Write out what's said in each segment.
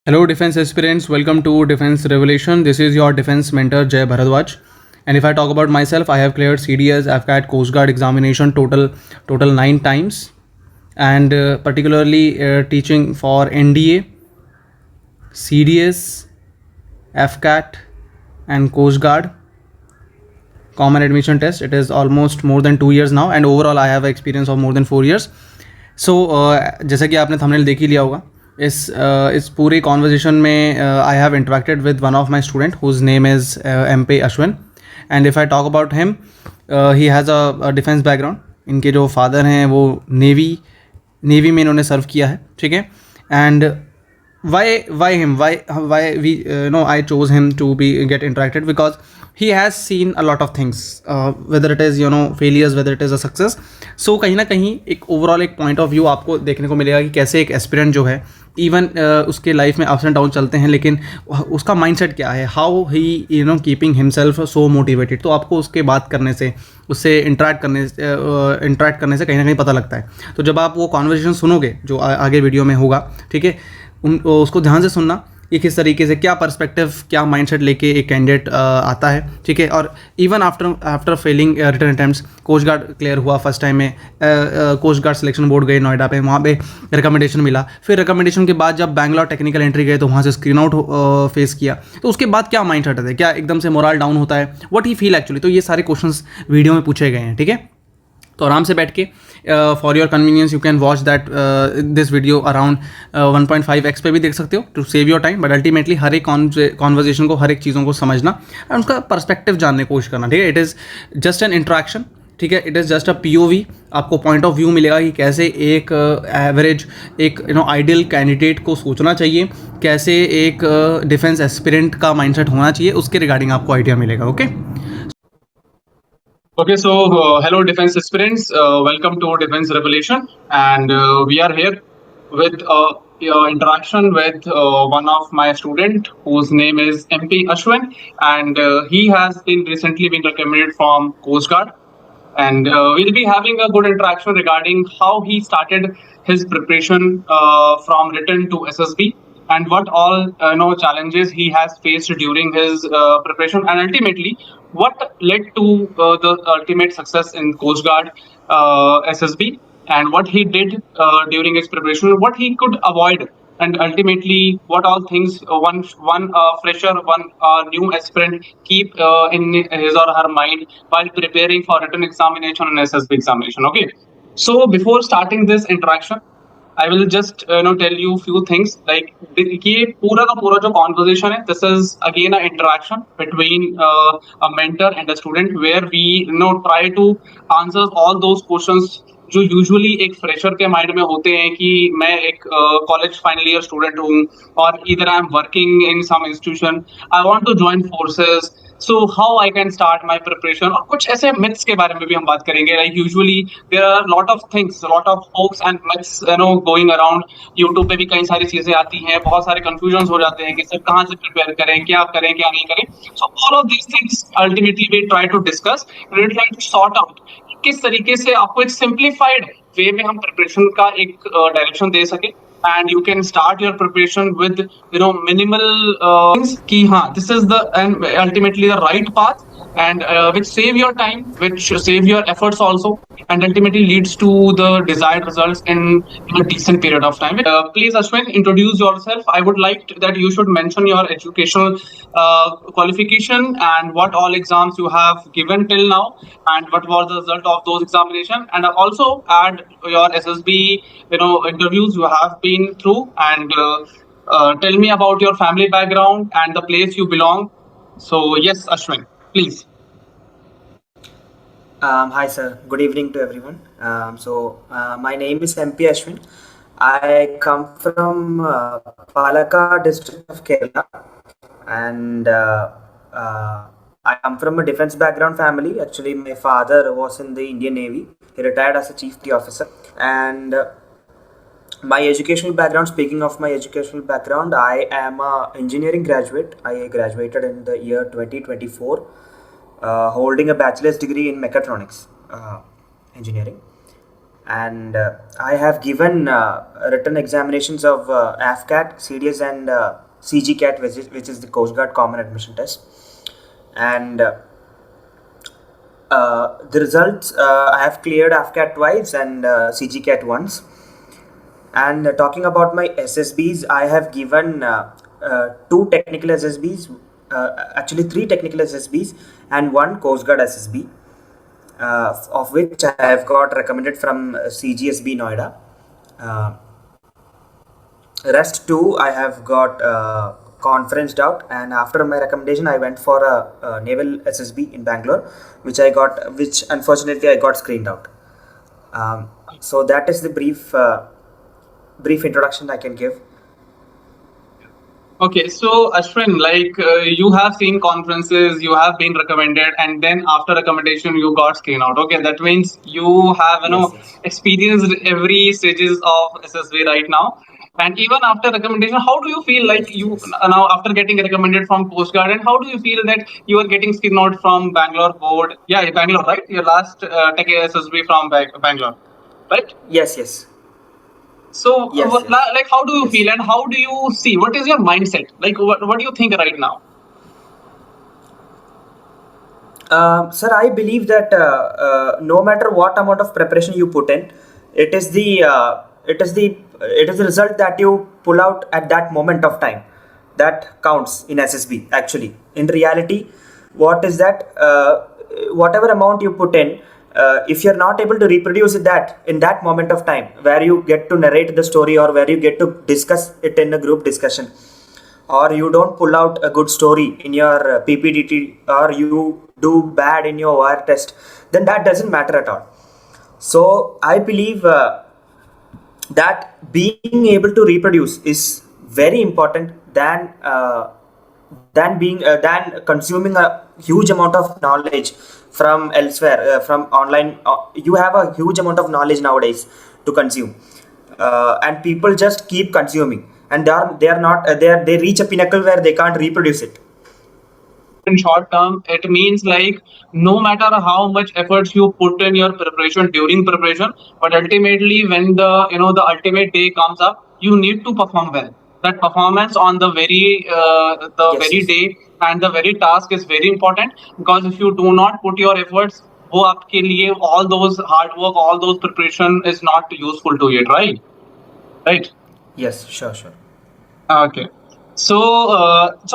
Hello, defense aspirants. Welcome to Defense Revelation. This is your defense mentor Jay Bharadwaj. And if I talk about myself, I have cleared CDS, I've got Coast Guard examination total 9 times, and particularly teaching for NDA, CDS, FCAT, and Coast Guard common admission test. It is almost more than 2 years now, and overall I have experience of more than 4 years. So जैसा कि आपने thumbnail देख ही लिया होगा, इस पूरे conversation में I have interacted with one of my student whose name is MP Ashwin. And if I talk about him, he has a defence background. इनके जो फादर हैं वो नेवी में इन्होंने सर्व किया है, ठीक है. And why him, why we I chose him to be get interacted, because he has seen a lot of things, whether it is failures, whether it is a success. So कहीं ना कहीं एक ओवरऑल एक point of view आपको देखने को मिलेगा कि कैसे एक एस्पिरेंट जो है इवन उसके लाइफ में अप्स एंड डाउन चलते हैं, लेकिन उसका माइंडसेट क्या है, how he keeping himself so motivated. तो आपको उसके बात करने से, उससे इंटरेक्ट करने से कहीं ना कहीं पता लगता है. तो जब आप वो कॉन्वर्सेशन सुनोगे जो आगे वीडियो में होगा, ठीक है, उसको ध्यान से सुनना कि किस तरीके से, क्या पर्सपेक्टिव, क्या माइंडसेट लेके एक कैंडिडेट आता है, ठीक है. और even after failing return attempts, coast guard clear हुआ फर्स्ट टाइम में, कोस्ट गार्ड सिलेक्शन बोर्ड गए नोएडा पे, वहाँ पे रिकमेंडेशन मिला. फिर रिकमेंडेशन के बाद जब बैंगलोर टेक्निकल एंट्री गए तो वहाँ से स्क्रीन आउट फेस किया. तो उसके बाद क्या माइंडसेट है, क्या एकदम से मोरल डाउन होता है, व्हाट ही फील एक्चुअली. तो ये सारे क्वेश्चंस वीडियो में पूछे गए हैं, ठीक है. तो आराम से बैठ के for your convenience you can watch that this video around 1.5x पे भी देख सकते हो to save your time. But ultimately हर एक कॉन्वर्जेशन को, हर एक चीज़ों को समझना एंड उसका पर्सपेक्टिव जानने की कोशिश करना, ठीक है. It is just an interaction, ठीक है. It is just a POV. आपको पॉइंट ऑफ व्यू मिलेगा कि कैसे एक एवरेज, एक आइडियल कैंडिडेट को सोचना चाहिए, कैसे एक डिफेंस एस्पिरेंट का माइंडसेट होना चाहिए, उसके रिगार्डिंग आपको आइडिया मिलेगा. Okay, so hello defense aspirants, welcome to Defense Revelation, and we are here with interaction with one of my student whose name is MP Ashwin, and he has recently been recommended from Coast Guard, and we'll be having a good interaction regarding how he started his preparation from written to SSB, and what all challenges he has faced during his preparation, and ultimately what led to the ultimate success in Coast Guard SSB, and what he did during his preparation, what he could avoid, and ultimately what all things one fresher, one new aspirant keep in his or her mind while preparing for written examination and SSB examination. Okay, so before starting this interaction, I will just tell you few things, like ये पूरा का पूरा जो conversation है, this is again an interaction between a mentor and a student, where we try to answer all those questions जो usually एक fresher के mind में होते हैं कि मैं एक कॉलेज फाइनल ईयर स्टूडेंट हूँ, और इधर I am working in some institution, I want to join forces, so how I can start my preparation. और कुछ ऐसे मिथ्स के बारे में भी हम बात करेंगे. Like usually there are lot of things, lot of hopes and myths going around. YouTube पे भी कई सारी चीजें आती हैं, बहुत सारे कंफ्यूजन हो जाते हैं कि सर कहाँ से प्रिपेयर करें, क्या करें, क्या नहीं करें. So all of these things ultimately we try to discuss, we try to sort out किस तरीके से आपको एक सिंप्लीफाइड वे में हम प्रिपरेशन का एक डायरेक्शन दे सके, and you can start your preparation with minimal things ki this is the and ultimately the right path, and which save your time, which save your efforts also, and ultimately leads to the desired results in a decent period of time. Please Ashwin, introduce yourself. I would like that you should mention your educational qualification and what all exams you have given till now, and what was the result of those examinations, and also add your SSB interviews you have been through, and tell me about your family background and the place you belong. So yes, Ashwin, please. Hi sir, good evening to everyone. My name is MP Ashwin. I come from Palakkad district of Kerala, and I come from a defense background family. Actually, my father was in the Indian Navy. He retired as a chief petty officer, and my educational background, speaking of my educational background, I am a engineering graduate. I graduated in the year 2024, holding a bachelor's degree in mechatronics engineering. and I have given written examinations of AFCAT, CDS, and CGCAT, which is the Coast Guard Common Admission Test. And the results, I have cleared AFCAT twice and CGCAT once. And talking about my SSBs, I have given two technical SSBs, actually three technical SSBs and one Coast Guard SSB, of which I have got recommended from CGSB Noida. Rest two I have got conferenced out, and after my recommendation I went for a naval SSB in Bangalore, which unfortunately I got screened out. So that is the brief introduction I can give. Okay, so Ashwin, you have seen conferences, you have been recommended, and then after recommendation you got screen out. Okay, that means you have Yes. experienced every stages of SSB right now. And even after recommendation, how do you feel like Yes, you yes. now after getting recommended from Coast Guard, and how do you feel that you are getting screen out from Bangalore board? Yeah, Bangalore, right? Your last tech SSB from Bangalore, right? Yes. So, Yes. how do you Yes. feel and how do you see? What is your mindset? Like, what do you think right now? Sir, I believe that no matter what amount of preparation you put in, it is the result that you pull out at that moment of time that counts in SSB. Actually, in reality, what is that? Whatever amount you put in, if you're not able to reproduce that in that moment of time, where you get to narrate the story or where you get to discuss it in a group discussion, or you don't pull out a good story in your PPDT, or you do bad in your OR test, then that doesn't matter at all. So I believe that being able to reproduce is very important than consuming a huge amount of knowledge from elsewhere, from online. You have a huge amount of knowledge nowadays to consume, and people just keep consuming, and they reach a pinnacle where they can't reproduce it. In short term, it means like no matter how much efforts you put in your preparation during preparation, but ultimately when the ultimate day comes up, you need to perform well. That performance on the very Yes. day and the very task is very important, because if you do not put your efforts, वो आपके लिए all those hard work, all those preparation is not useful to it, right? Right. Yes, sure. Okay. So,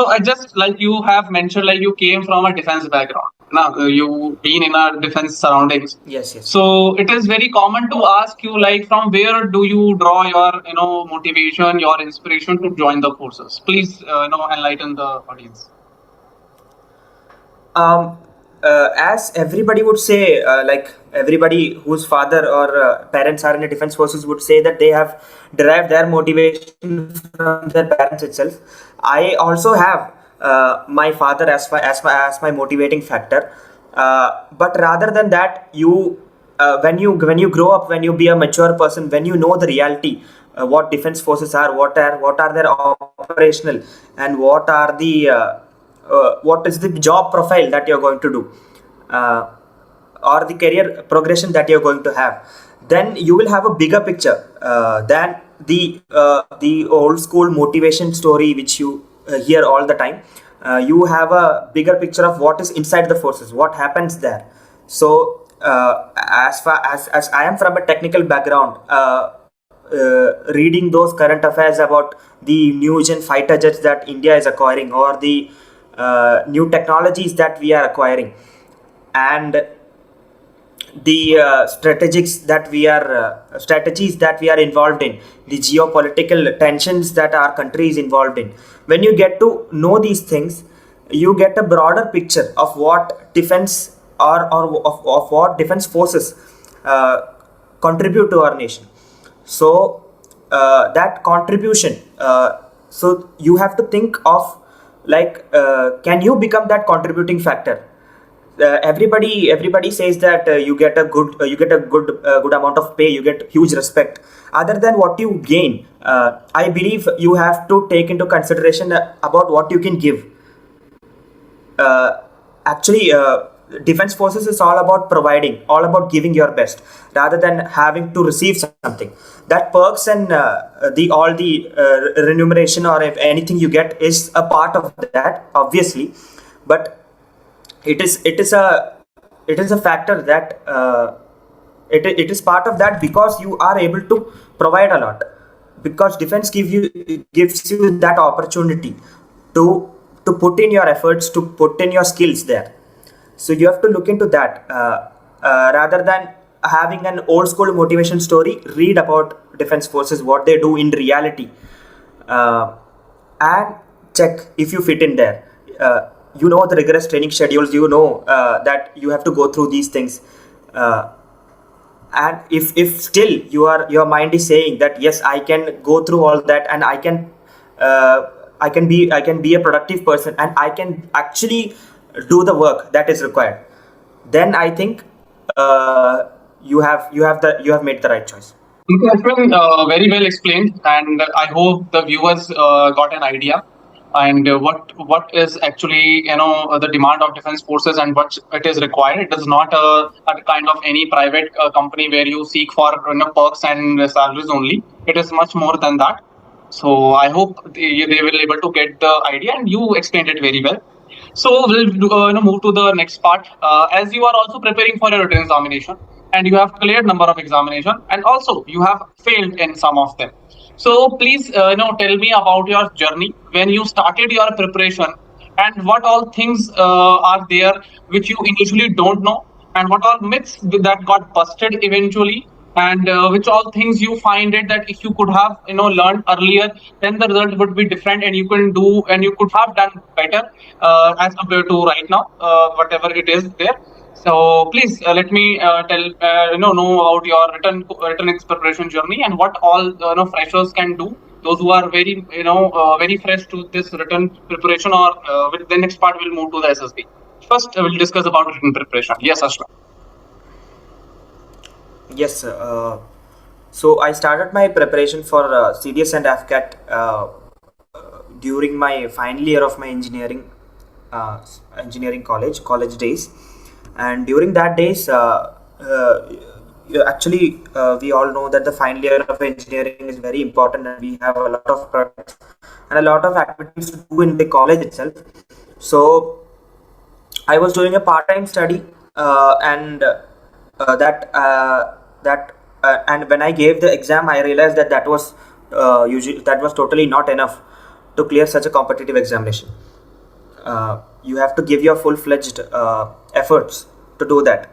I just like you have mentioned, like you came from a defense background. Now, you been in our defense surroundings. Yes. So it is very common to ask you, like, from where do you draw your, motivation, your inspiration to join the forces? Please, enlighten the audience. As everybody would say, like everybody whose father or parents are in the defense forces would say that they have derived their motivation from their parents itself. I also have my father as my motivating factor. But rather than that, when you grow up, when you be a mature person, when you know the reality, what defense forces are, what are their operational, and what is the job profile that you're going to do, or the career progression that you're going to have, then you will have a bigger picture than the old school motivation story which you hear all the time. You have a bigger picture of what is inside the forces, what happens there. So as far as I am from a technical background, reading those current affairs about the new gen fighter jets that India is acquiring, or the new technologies that we are acquiring, and the strategies that we are involved in, the geopolitical tensions that our country is involved in. When you get to know these things, you get a broader picture of what defense of what defense forces contribute to our nation. So that contribution, so you have to think of, like, can you become that contributing factor? Everybody says that you get a good amount of pay, you get huge respect. Other than what you gain, I believe you have to take into consideration about what you can give. Actually, defense forces is all about providing, all about giving your best, rather than having to receive something. That perks and the all the remuneration or if anything you get is a part of that, obviously, but it is a factor that it is part of that because you are able to provide a lot, because defense gives you that opportunity to put in your efforts, to put in your skills there. So you have to look into that rather than having an old school motivation story. Read about defense forces, what they do in reality, and check if you fit in there. The rigorous training schedules, that you have to go through these things, and if still your mind is saying that yes, I can go through all that and I can be a productive person and I can actually do the work that is required, then I think you have made the right choice. It has been very well explained, and I hope the viewers got an idea and what is actually the demand of defense forces and what it is required. It is not a kind of any private company where you seek for perks and salaries only. It is much more than that. So I hope they will able to get the idea, and you explained it very well. So we'll move to the next part. As you are also preparing for your written examination, and you have cleared number of examination, and also you have failed in some of them. So please, tell me about your journey when you started your preparation, and what all things are there which you initially don't know, and what all myths that got busted eventually, and which all things you find it that if you could have learned earlier, then the result would be different, and you can do and you could have done better as compared to right now, whatever it is there. So please let me know about your written preparation journey and what all freshers can do. Those who are very very fresh to this written preparation, or with the next part we'll move to the SSB. First, we'll discuss about written preparation. Yes, Ashwin. Yes, so I started my preparation for CDS and AFCAT during my final year of my engineering college days, and during that days, we all know that the final year of engineering is very important, and we have a lot of projects and a lot of activities to do in the college itself. So I was doing a part-time study, and when I gave the exam, I realized that was totally not enough to clear such a competitive examination. You have to give your full-fledged efforts to do that.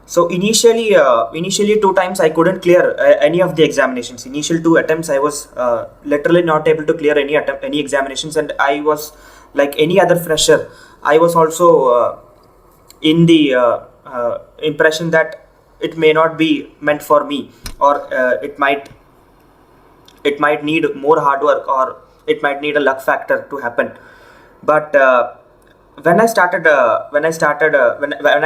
So initially 2 times I couldn't clear any of the examinations. Initial 2 attempts I was literally not able to clear any examinations, and I was like any other fresher. I was also in the impression that it may not be meant for me, or it might need more hard work, or it might need a luck factor to happen. But when I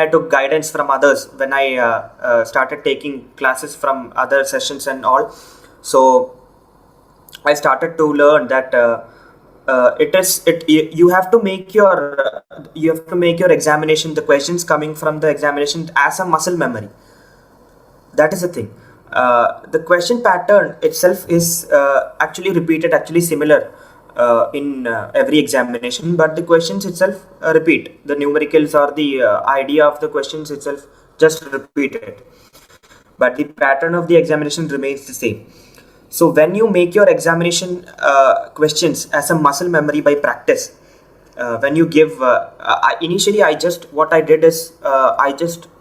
took guidance from others, when I started taking classes from other sessions and all, so I started to learn that you have to make your examination, the questions coming from the examination, as a muscle memory. That is the thing. The question pattern itself is actually repeated, actually similar in every examination, but the questions itself repeat. The numericals or the idea of the questions itself just repeated, but the pattern of the examination remains the same. So when you make your examination questions as a muscle memory by practice, when you give initially I just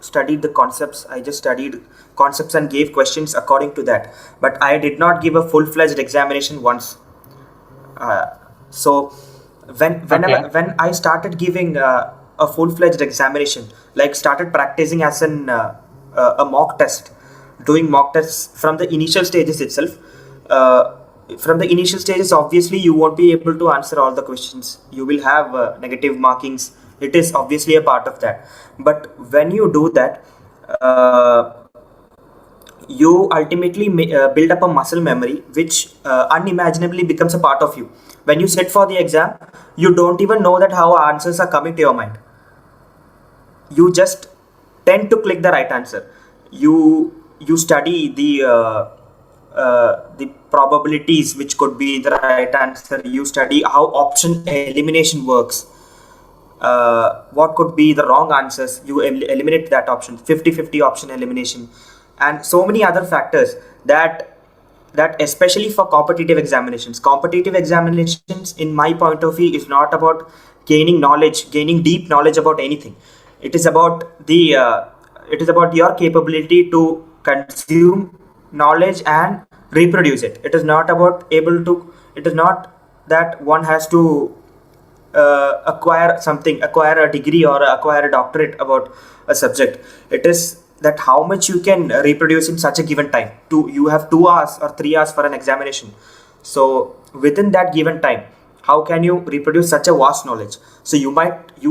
studied the concepts. I just studied concepts and gave questions according to that, but I did not give a full-fledged examination once. So when I started giving a full-fledged examination, like started practicing as a mock test, doing mock tests from the initial stages itself. From the initial stages, obviously you won't be able to answer all the questions. You will have negative markings. It is obviously a part of that. But when you do that, you ultimately build up a muscle memory which unimaginably becomes a part of you. When you sit for the exam, you don't even know that how answers are coming to your mind. you just tend to click the right answer. You study the probabilities which could be the right answer. You study how option elimination works. What could be the wrong answers, you eliminate that option, 50-50 option elimination, and so many other factors that especially for competitive examinations in my point of view is not about gaining deep knowledge about anything. It is about your capability to consume knowledge and reproduce it. It is not that one has to acquire a degree or acquire a doctorate about a subject. It is that how much you can reproduce in such a given time. You have 2 hours or 3 hours for an examination. So within that given time, how can you reproduce such a vast knowledge? So you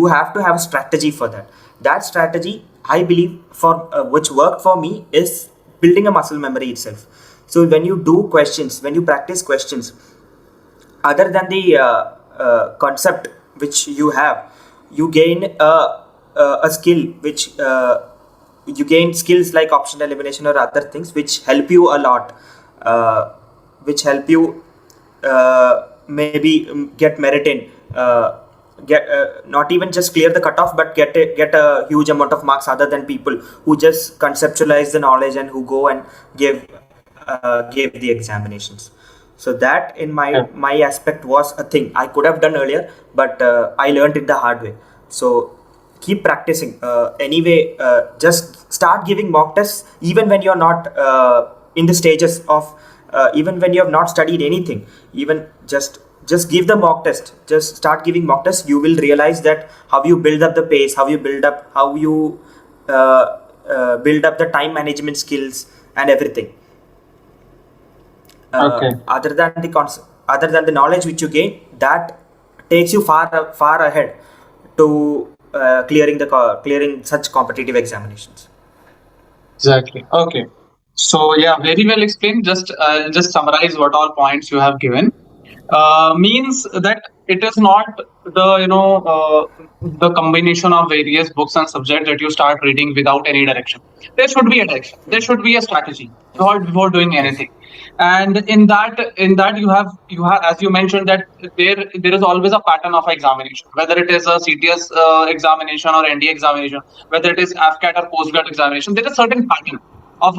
have to have a strategy for that. That strategy, I believe, for which worked for me, is building a muscle memory itself. So when you practice questions, other than the concept which you have, you gain a skill which you gain skills like option elimination or other things which help you a lot, which help you maybe get merit in, get not even just clear the cutoff, but get a huge amount of marks, other than people who just conceptualize the knowledge and who go and give the examinations. So that in my aspect was a thing I could have done earlier, but I learned it the hard way. So keep practicing. Anyway, just start giving mock tests even when you're not in the stages of, even when you have not studied anything. Even just give the mock test. Just start giving mock tests. You will realize that how you build up the pace, how you build up the time management skills and everything. Other than the knowledge which you gain, that takes you far ahead to clearing such competitive examinations. Exactly. Okay. So yeah, very well explained. Just summarize what all points you have given. Means that it is not the combination of various books and subjects that you start reading without any direction. There should be a direction. There should be a strategy before doing anything. And in that you have, as you mentioned, that there is always a pattern of examination, whether it is a CTS examination or ND examination, whether it is AFCAT or postgrad examination. There is a certain pattern of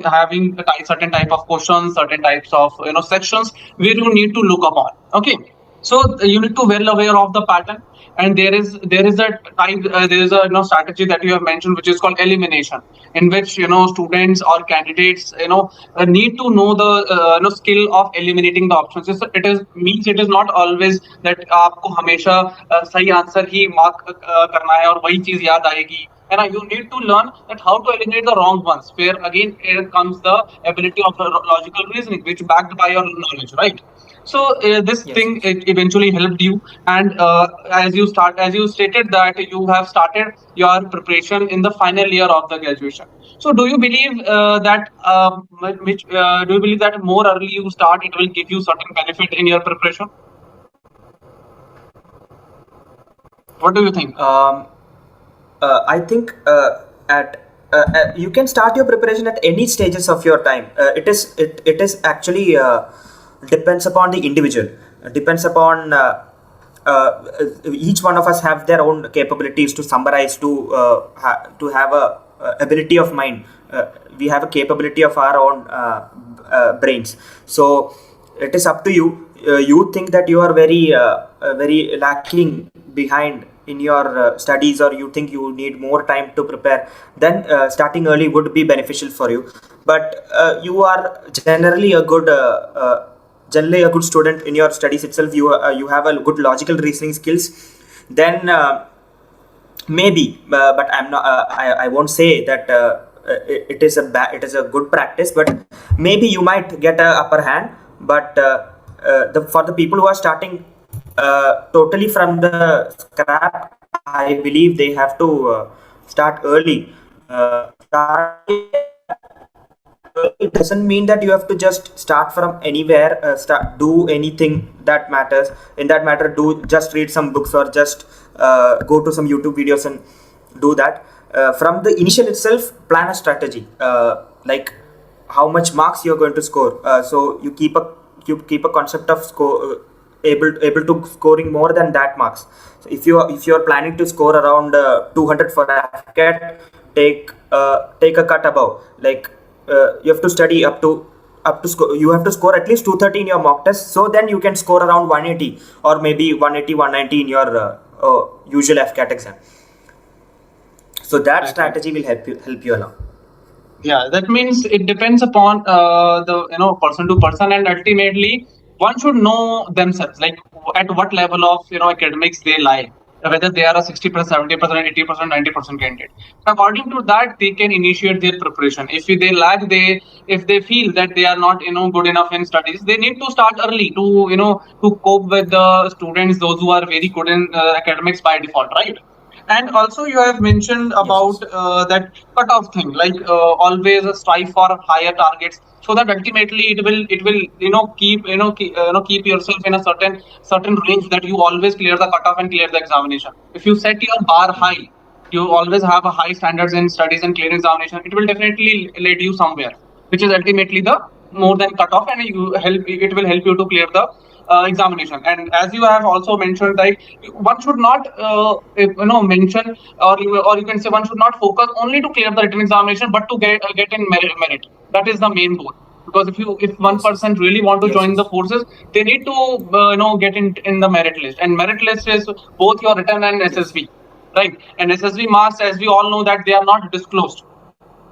having certain type of questions, certain types of sections where you need to look upon. Okay, so you need to well aware of the pattern, and there is a type there is a strategy that you have mentioned, which is called elimination, in which students or candidates need to know the skill of eliminating the options. It is not always that आपको हमेशा सही answer ही mark करना है और वही चीज याद आएगी. And you need to learn that how to eliminate the wrong ones, where again comes the ability of logical reasoning, which backed by your knowledge, right? So this thing it eventually helped you, and as you stated that you have started your preparation in the final year of the graduation. So do you believe that more early you start, it will give you certain benefit in your preparation? What do you think? I think you can start your preparation at any stages of your time. It is actually depends upon the individual. Depends upon each one of us have their own capabilities to summarize, to have a ability of mind. We have a capability of our own brains. So it is up to you. You think that you are very lacking behind in your studies, or you think you need more time to prepare, then starting early would be beneficial for you. But you are generally a good student in your studies itself. You have a good logical reasoning skills, then maybe, but I'm not. I won't say that it is a good practice, but maybe you might get a upper hand. But for the people who are starting totally from the scrap, I believe they have to start early. It doesn't mean that you have to just start from anywhere, do anything that matters. In that matter, just read some books, or just go to some YouTube videos and do that. From the initial itself, plan a strategy, like how much marks you're going to score. So you keep a concept of score, able to scoring more than that marks. So if you're planning to score around 200 for AFCAT, take a cut above. Like you have to study up to score. You have to score at least 230 in your mock test. So then you can score around 180 or maybe 180, 190 in your usual AFCAT exam. So that strategy will help you along. Yeah, that means it depends upon the person to person, and ultimately one should know themselves, like at what level of academics they lie, whether they are a 60%, 70%, 80%, 90% candidate. According to that, they can initiate their preparation. If they feel that they are not good enough in studies, they need to start early to cope with the students, those who are very good in academics by default, right? And also, you have mentioned about that cutoff thing, like always strive for higher targets, so that ultimately it will keep yourself in a certain range, that you always clear the cutoff and clear the examination. If you set your bar high, you always have a high standards in studies and clear examination, it will definitely lead you somewhere, which is ultimately the more than cutoff, and it will help you to clear the examination. And as you have also mentioned, like one should not mention, or you can say one should not focus only to clear the written examination, but to get in merit. That is the main goal. Because if one person really want to join the forces, they need to get in the merit list, and merit list is both your written and SSB, right? And SSB marks, as we all know, that they are not disclosed.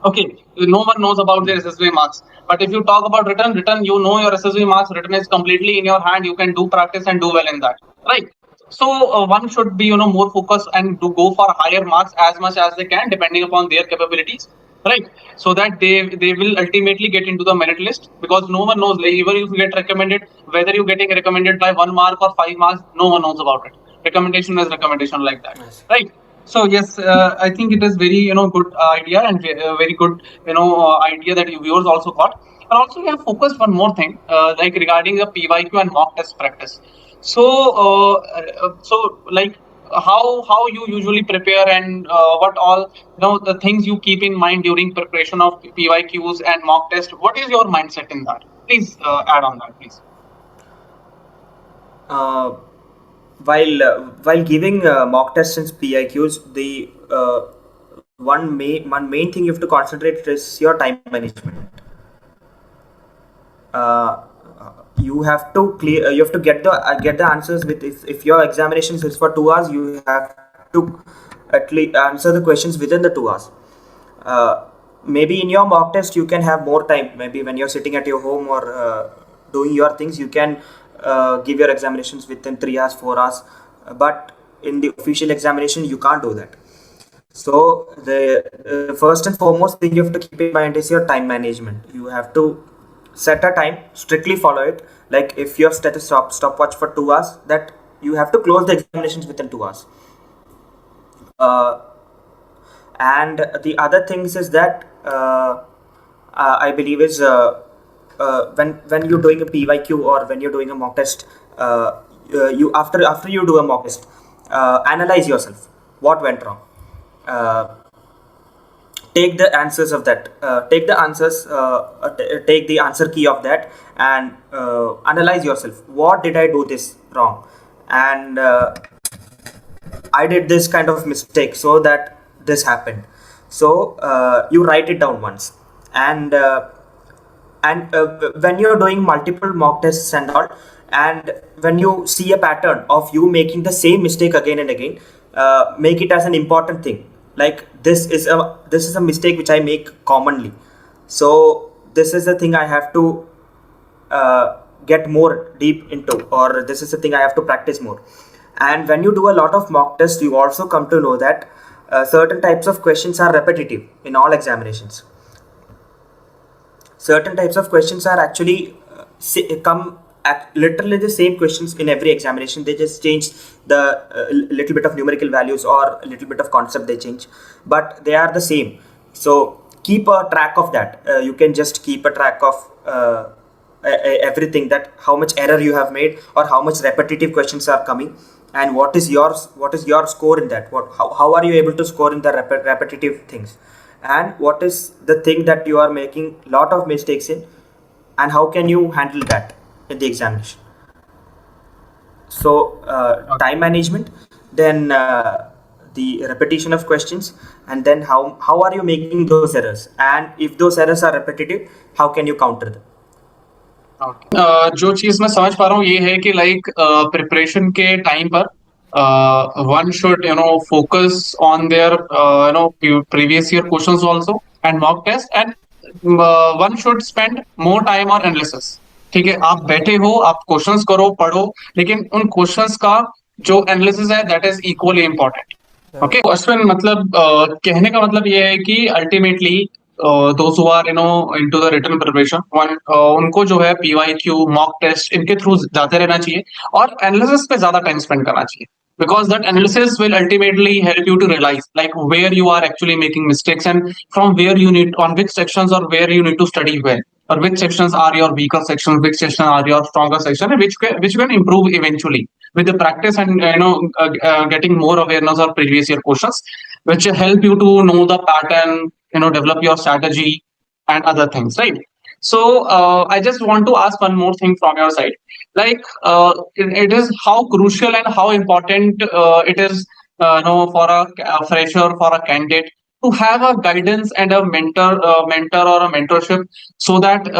Okay, no one knows about their SSB marks. But if you talk about written, you know your SSB marks. Written is completely in your hand. You can do practice and do well in that, right? So one should be more focused and to go for higher marks as much as they can, depending upon their capabilities, right? So that they will ultimately get into the merit list, because no one knows, like, even if you get recommended, whether you're getting recommended by 1 mark or 5 marks, no one knows about it. Recommendation is recommendation, like that, right? So yes, I think it is very good idea, and very good idea that you viewers also got. And also we have focused one more thing, like regarding the PYQ and mock test practice. So like how you usually prepare, and what all the things you keep in mind during preparation of PYQs and mock test. What is your mindset in that? Please add on that, please. While giving mock tests and PIQs, the one main thing you have to concentrate is your time management. You have to clear. You have to get the answers with. If your examination is for 2 hours, you have to at least answer the questions within the 2 hours. Maybe in your mock test you can have more time. Maybe when you're sitting at your home or doing your things, you can give your examinations within 3 hours, 4 hours. But in the official examination, you can't do that. So the first and foremost thing you have to keep in mind is your time management. You have to set a time, strictly follow it. Like if you have set a stopwatch for 2 hours, that you have to close the examinations within 2 hours. And the other things is that I believe is when you're doing a PYQ or when you're doing a mock test, you after you do a mock test, analyze yourself. What went wrong? Take the answers of that. Take the answers. Take the answer key of that and analyze yourself. What did I do this wrong? And I did this kind of mistake so that this happened. So you write it down once, and when you're doing multiple mock tests and all, and when you see a pattern of you making the same mistake again and again, make it as an important thing. Like this is a mistake which I make commonly. So this is the thing I have to get more deep into, or this is the thing I have to practice more. And when you do a lot of mock tests, you also come to know that certain types of questions are repetitive in all examinations. Certain types of questions are actually come at literally the same questions in every examination. They just change the little bit of numerical values or a little bit of concept they change, but they are the same. So keep a track of that. You can just keep a track of everything, that how much error you have made or how much repetitive questions are coming, and what is your score in that, how are you able to score in the repetitive things, and what is the thing that you are making lot of mistakes in, and how can you handle that in the examination. So time management, then the repetition of questions, and then how are you making those errors, and if those errors are repetitive, how can you counter them. जो चीज मैं समझ पा रहा हूँ ये है कि लाइक प्रिपरेशन के टाइम पर one should focus on their previous year questions also and mock test, and one should spend more time on analysis. ठीक है, आप बैठे हो, आप क्वेश्चंस करो, पढ़ो, लेकिन उन क्वेश्चंस का जो एनालिसिस है that is equally important. Okay Ashwin, मतलब कहने का मतलब ये है कि ultimately those who are into the written preparation, उनको जो है पीवाईक्यू, मॉक टेस्ट, इनके थ्रू जाते रहना चाहिए और एनालिसिस पे ज्यादा टाइम स्पेंड करना चाहिए, because that analysis will ultimately help you to realize like where you are actually making mistakes, and from where you need, on which sections or where you need to study well, or which sections are your weaker sections, which sections are your stronger section, and which can improve eventually with the practice and getting more awareness of previous year questions, which help you to know the pattern, develop your strategy and other things, right? So I just want to ask one more thing from your side, like it is how crucial and how important it is for a fresher, for a candidate, to have a guidance and a mentor or a mentorship, so that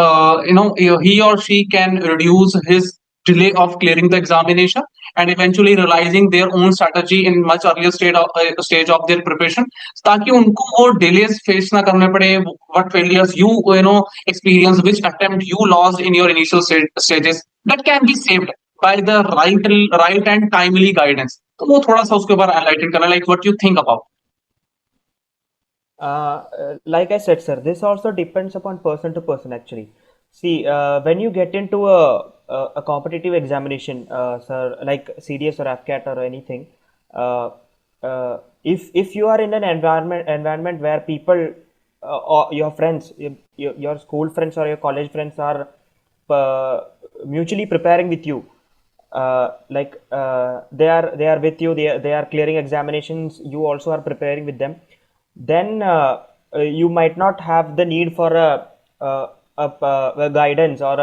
he or she can reduce his delay of clearing the examination and eventually realizing their own strategy in much earlier stage of their preparation, ताकि उनको वो delays face ना करने पड़े, what failures you experience, which attempt you lost in your initial stages, that can be saved by the right and timely guidance. तो वो थोड़ा सा उसके ऊपर enlighten करना, like what you think about. Like I said, sir, this also depends upon person to person actually. See, when you get into a competitive examination, sir, like CDS or AFCAT or anything, if you are in an environment where people, or your friends, your school friends or your college friends are mutually preparing with you, they are with you, they are clearing examinations, you also are preparing with them, then you might not have the need for a guidance or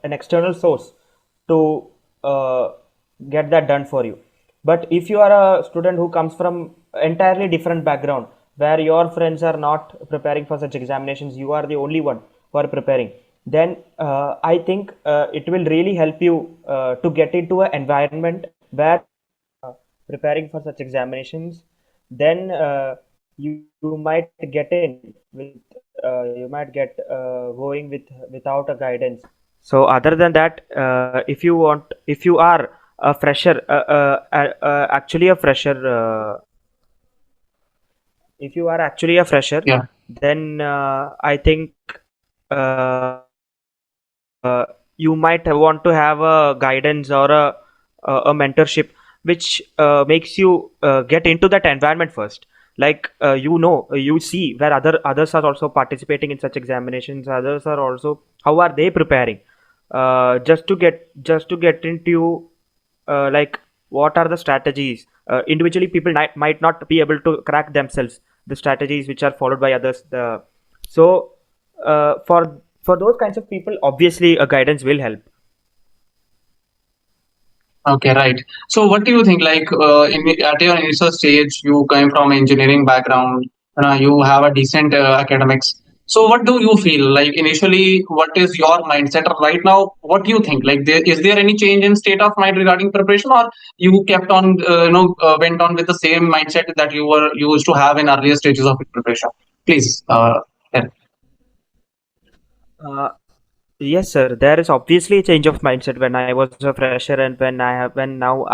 an external source to get that done for you. But if you are a student who comes from entirely different background, where your friends are not preparing for such examinations, you are the only one who are preparing, then I think it will really help you to get into an environment where preparing for such examinations, then you might get in with you might get going without a guidance. So other than that, if you are a fresher, actually a fresher, if you are actually a fresher, Yeah. then I think you might want to have a guidance or a mentorship which makes you get into that environment first. Like you see where others are also participating in such examinations, others are also, how are they preparing, just to get into like what are the strategies. Individually people might not be able to crack themselves the strategies which are followed by others. So for those kinds of people, obviously a guidance will help. Okay, right. So what do you think, like at your initial stage, you came from engineering background, you have a decent academics. So what do you feel like initially? What is your mindset right now? What do you think? Like, is there any change in state of mind regarding preparation, or you kept on, went on with the same mindset that you used to have in earlier stages of preparation? Please, tell. uh, Yes, sir. There is obviously a change of mindset when I was a fresher and when now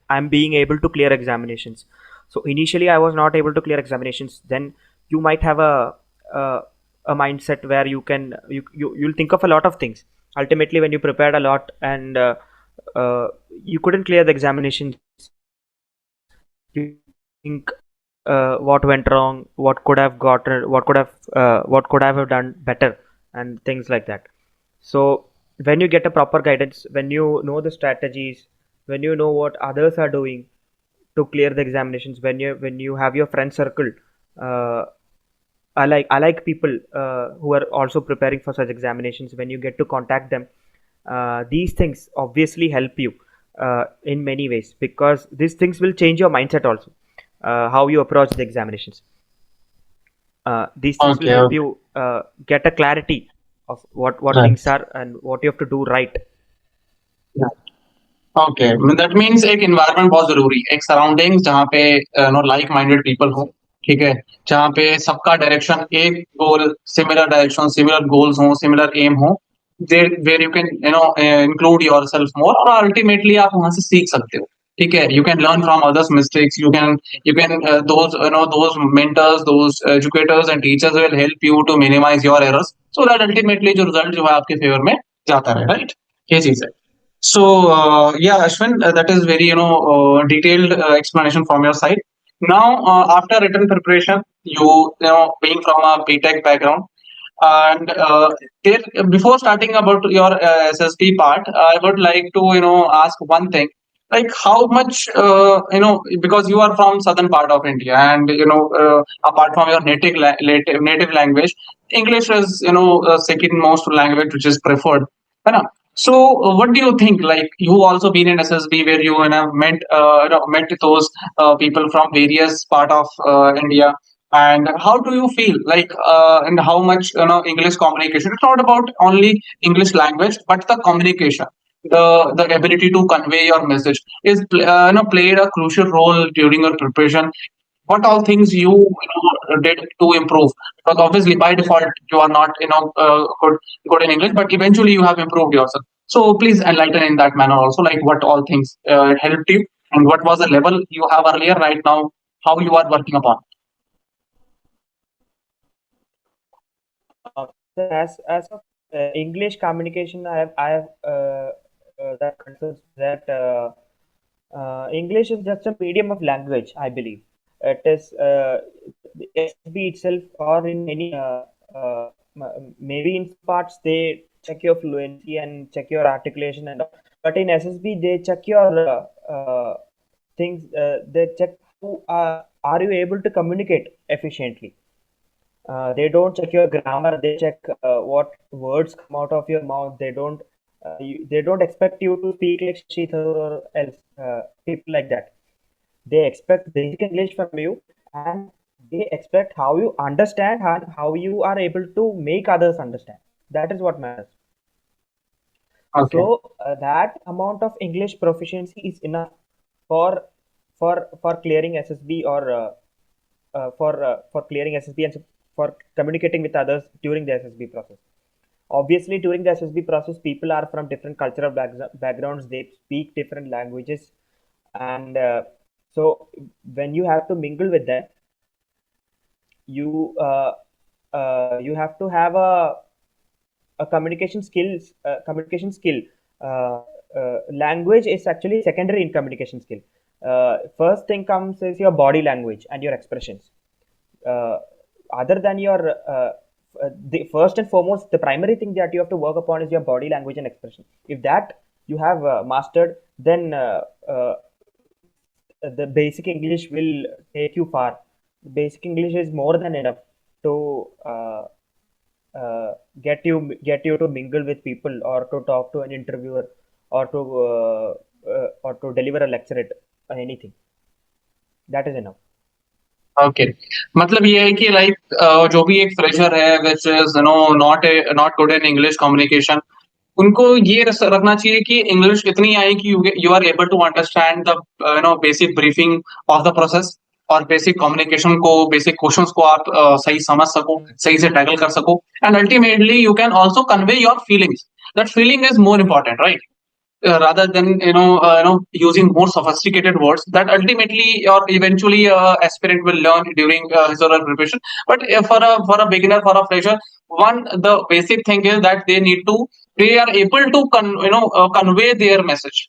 I'm being able to clear examinations. So initially I was not able to clear examinations. Then you might have a, a mindset where you'll think of a lot of things. Ultimately, when you prepared a lot and you couldn't clear the examinations, you think what went wrong, what could have gotten, what could I have done better, and things like that. So when you get a proper guidance, when you know the strategies, when you know what others are doing to clear the examinations, when you have your friend circle, uh, I like people who are also preparing for such examinations. When you get to contact them, these things obviously help you in many ways, because these things will change your mindset also, how you approach the examinations. These things will Okay, help okay. you get a clarity of what Right. things are and what you have to do right. Okay, that means एक environment बहुत जरूरी है, एक surroundings जहाँ पे know like minded people हो, ठीक है, जहाँ पे सबका डायरेक्शन एक goal, similar direction, similar goals हो, सिमिलर एम हो, where you can include yourself more, और अल्टीमेटली आप वहां से सीख सकते हो, ठीक है, you can learn from others mistakes, you can those those mentors, those educators and teachers will help you to minimise your errors, so that ultimately जो रिजल्ट जो है आपके फेवर में जाता रहे, राइट? ये चीज है. So yeah, Ashwin, that is very detailed explanation from your side. Now, after written preparation, you know being from a BTech background, and there, before starting about your SSB part, I would like to ask one thing, like how much because you are from southern part of India, and apart from your native language, English is second most language which is preferred. है ना? So, what do you think? Like, you also been in SSB where you met those people from various part of India, and how do you feel? Like, and how much English communication? It's not about only English language, but the communication, the ability to convey your message is played a crucial role during your preparation. What all things you did to improve? Because obviously by default you are not good in English, but eventually you have improved yourself. So please enlighten in that manner also, like what all things helped you, and what was the level you have earlier, right now, how you are working upon. So as of English communication, I have that concerns that English is just a medium of language. I believe it is the SB itself, or in any maybe in parts they check your fluency and check your articulation and all. But in SSB they check your things. They check who are you able to communicate efficiently. They don't check your grammar. They check what words come out of your mouth. They don't expect you to speak like Shithar or else people like that. They expect basic English from you, and they expect how you understand and how you are able to make others understand. That is what matters. Okay. So that amount of English proficiency is enough for for clearing SSB, or for clearing SSB and for communicating with others during the SSB process. Obviously, during the SSB process, people are from different cultural backgrounds. They speak different languages, and so when you have to mingle with them, you have to have a communication skill. uh, Language is actually secondary in communication skill. First thing comes is your body language and your expressions. Other than your the first and foremost, the primary thing that you have to work upon is your body language and expression. If that you have mastered, then the basic English will take you far. Basic English is more than enough to uh, get you to mingle with people, or to talk to an interviewer, or to deliver a lecture at anything. That is enough. Okay, मतलब ये है कि like जो भी एक fresher है which is not good in English communication, उनको ये रखना चाहिए कि इंग्लिश इतनी आए कि you are able to understand the basic briefing of the process, और बेसिक कम्युनिकेशन को, बेसिक क्वेश्चंस को आप सही समझ सको, सही से टैकल कर सको, and ultimately you can also convey your feelings. That feeling is more important, right? Rather than using more sophisticated words that ultimately or eventually aspirant will learn during his or her preparation. But for a beginner, for a fresher, one, the basic thing is that they are able to convey their message.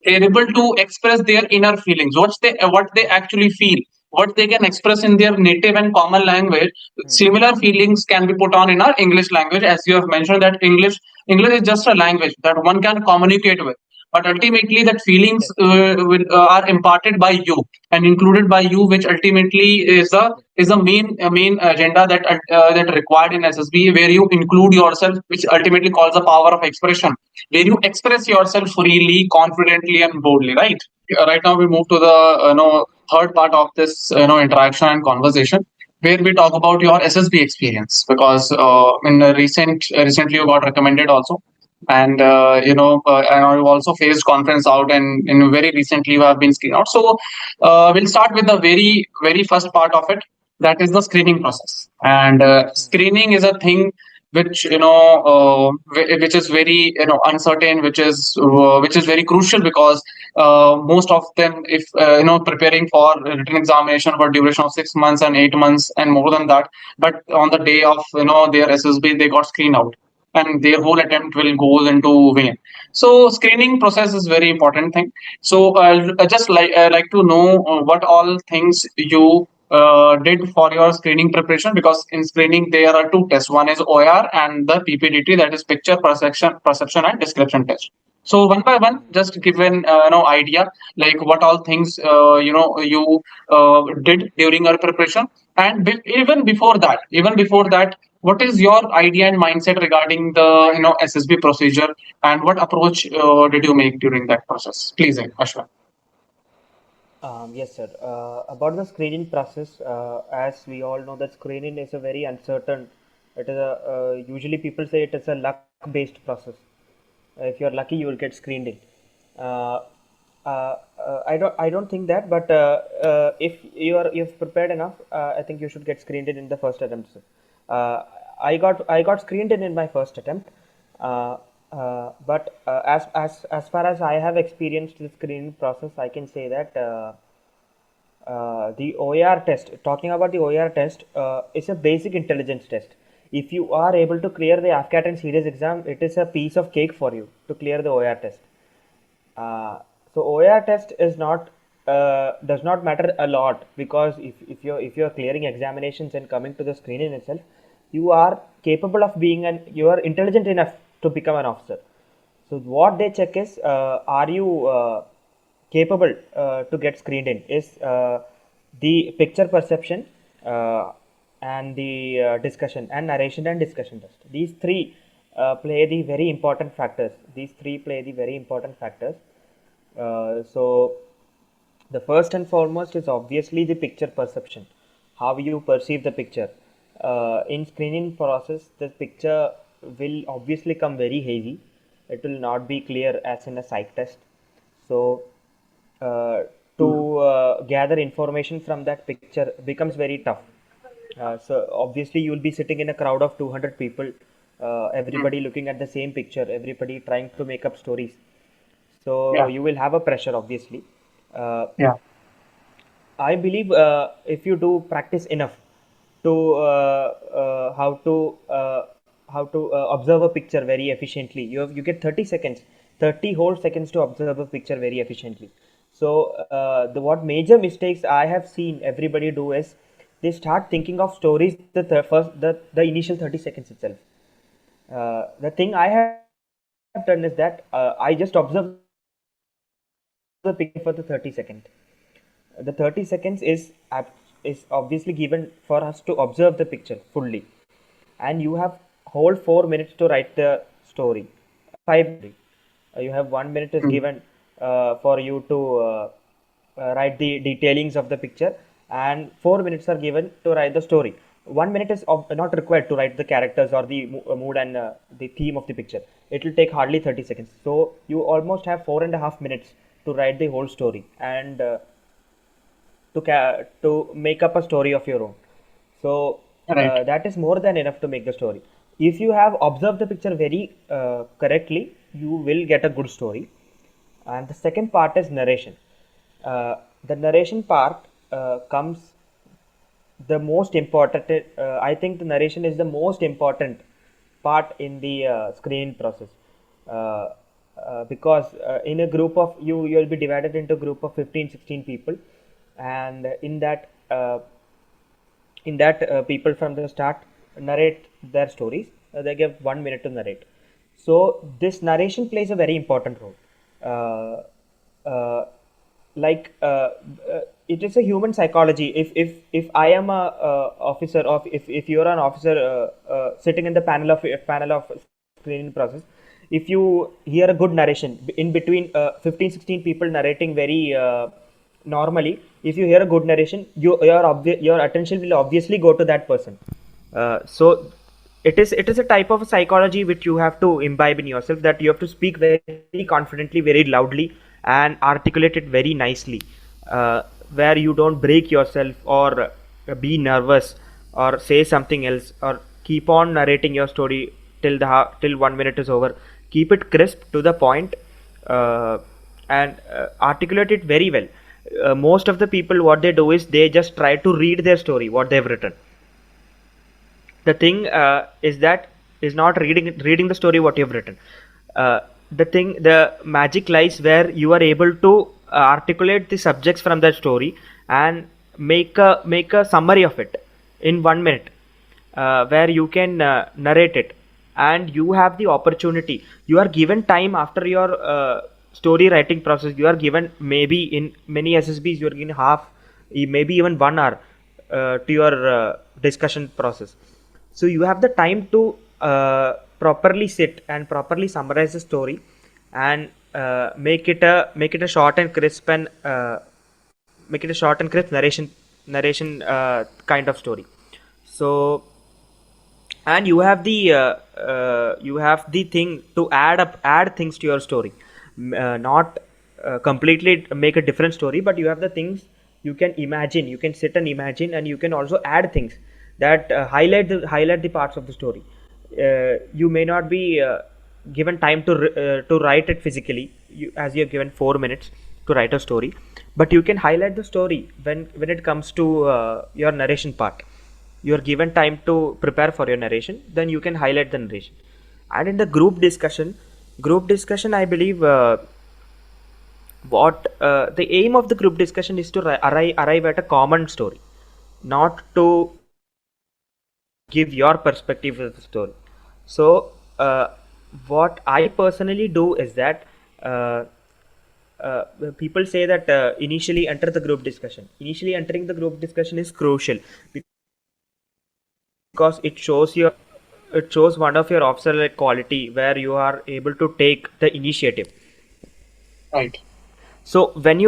They're able to express their inner feelings, what they actually feel, what they can express in their native and common language, similar feelings can be put on in our English language. As you have mentioned that English is just a language that one can communicate with, but ultimately that feelings are imparted by you and included by you, which ultimately is a main agenda that required in SSB, where you include yourself, which ultimately calls the power of expression, where you express yourself freely, confidently, and boldly. Right. Right now, we move to the third part of this interaction and conversation, where we talk about your SSB experience, because in a recently you got recommended also, and and I've also faced conference out, and very recently you have been screened out. So we'll start with the very first part of it, that is the screening process. And screening is a thing which which is very uncertain, which is very crucial, because most of them, if preparing for written examination for duration of 6 months and 8 months and more than that, but on the day of their SSB, they got screened out, and their whole attempt will go into vain. So screening process is very important thing. So I just like to know what all things you did for your screening preparation, because in screening there are two tests. One is OR and the PPDT, that is picture perception and description test. So one by one, just give an idea, like what all things you did during your preparation, and even before that, what is your idea and mindset regarding the SSB procedure, and what approach did you make during that process? Please, Ashwin. Yes, sir. About the screening process, as we all know, that screening is a very uncertain. It is a usually people say it is a luck-based process. If you're lucky, you will get screened in. I don't think that, but if you've prepared enough, I think you should get screened in the first attempt, sir. I got screened in my first attempt. But as far as I have experienced the screening process, I can say that the OER test. Talking about the OER test, is a basic intelligence test. If you are able to clear the AFCAT and CGS exam, it is a piece of cake for you to clear the OER test. So OER test is not does not matter a lot, because if you're clearing examinations and coming to the screening itself, you are capable of you are intelligent enough to become an officer. So what they check is, are you capable to get screened in, is the picture perception, and the discussion and narration and discussion test. These three play the very important factors. So the first and foremost is obviously the picture perception, how you perceive the picture. In screening process, the picture will obviously come very hazy. It will not be clear as in a psych test. So to gather information from that picture becomes very tough. So obviously you will be sitting in a crowd of 200 people, everybody looking at the same picture, everybody trying to make up stories. So Yeah. you will have a pressure, obviously. Uh, Yeah. I believe if you do practice enough to how to observe a picture very efficiently, you get 30 seconds, 30 whole seconds to observe a picture very efficiently. So the what major mistakes I have seen everybody do is they start thinking of stories the initial 30 seconds itself. The thing I have done is that I just observe the picture for the 30 seconds. The 30 seconds is obviously given for us to observe the picture fully, and you have whole 4 minutes to write the story. 5 you have 1 minute is Mm. given for you to write the detailings of the picture, and 4 minutes are given to write the story. 1 minute is not required to write the characters or the mood and the theme of the picture. It will take hardly 30 seconds, so you almost have 4.5 minutes to write the whole story, and to make up a story of your own. So Right. that is more than enough to make the story. If you have observed the picture very correctly, you will get a good story. And the second part is narration. The narration part comes the most important. I think the narration is the most important part in the screening process, because in a group of you'll be divided into a group of 15-16 people, and in that people from the start narrate their stories. They give 1 minute to narrate. So this narration plays a very important role. Like it is a human psychology. If I am a officer of if you are an officer sitting in the panel of screening process, if you hear a good narration in between 15 16 people narrating very normally, if you hear a good narration, your attention will obviously go to that person. So it is a type of psychology which you have to imbibe in yourself, that you have to speak very confidently, very loudly, and articulate it very nicely, where you don't break yourself or be nervous or say something else or keep on narrating your story till 1 minute is over. Keep it crisp to the point, and articulate it very well. Most of the people, what they do is they just try to read their story, what they've written. The thing is not reading the story what you've written. The magic lies where you are able to articulate the subjects from that story and make a summary of it in 1 minute, where you can narrate it, and you have the opportunity. You are given time after your story writing process. You are given, maybe in many SSBs you are given half, maybe even 1 hour to your discussion process. So you have the time to properly sit and properly summarize the story and make it a short and crisp and narration kind of story. So, and you have the thing to add things to your story, not completely make a different story, but you have the things you can imagine. You can sit and imagine, and you can also add things that highlight the parts of the story. You may not be given time to write it physically, as you are given 4 minutes to write a story, but you can highlight the story when it comes to your narration part. You are given time to prepare for your narration, then you can highlight the narration. And in the group discussion, I believe what the aim of the group discussion is to arrive at a common story, not to give your perspective of the story. So what I personally do is that people say that initially enter the group discussion. Initially entering the group discussion is crucial because it shows one of your officer-like quality where you are able to take the initiative. Right. So when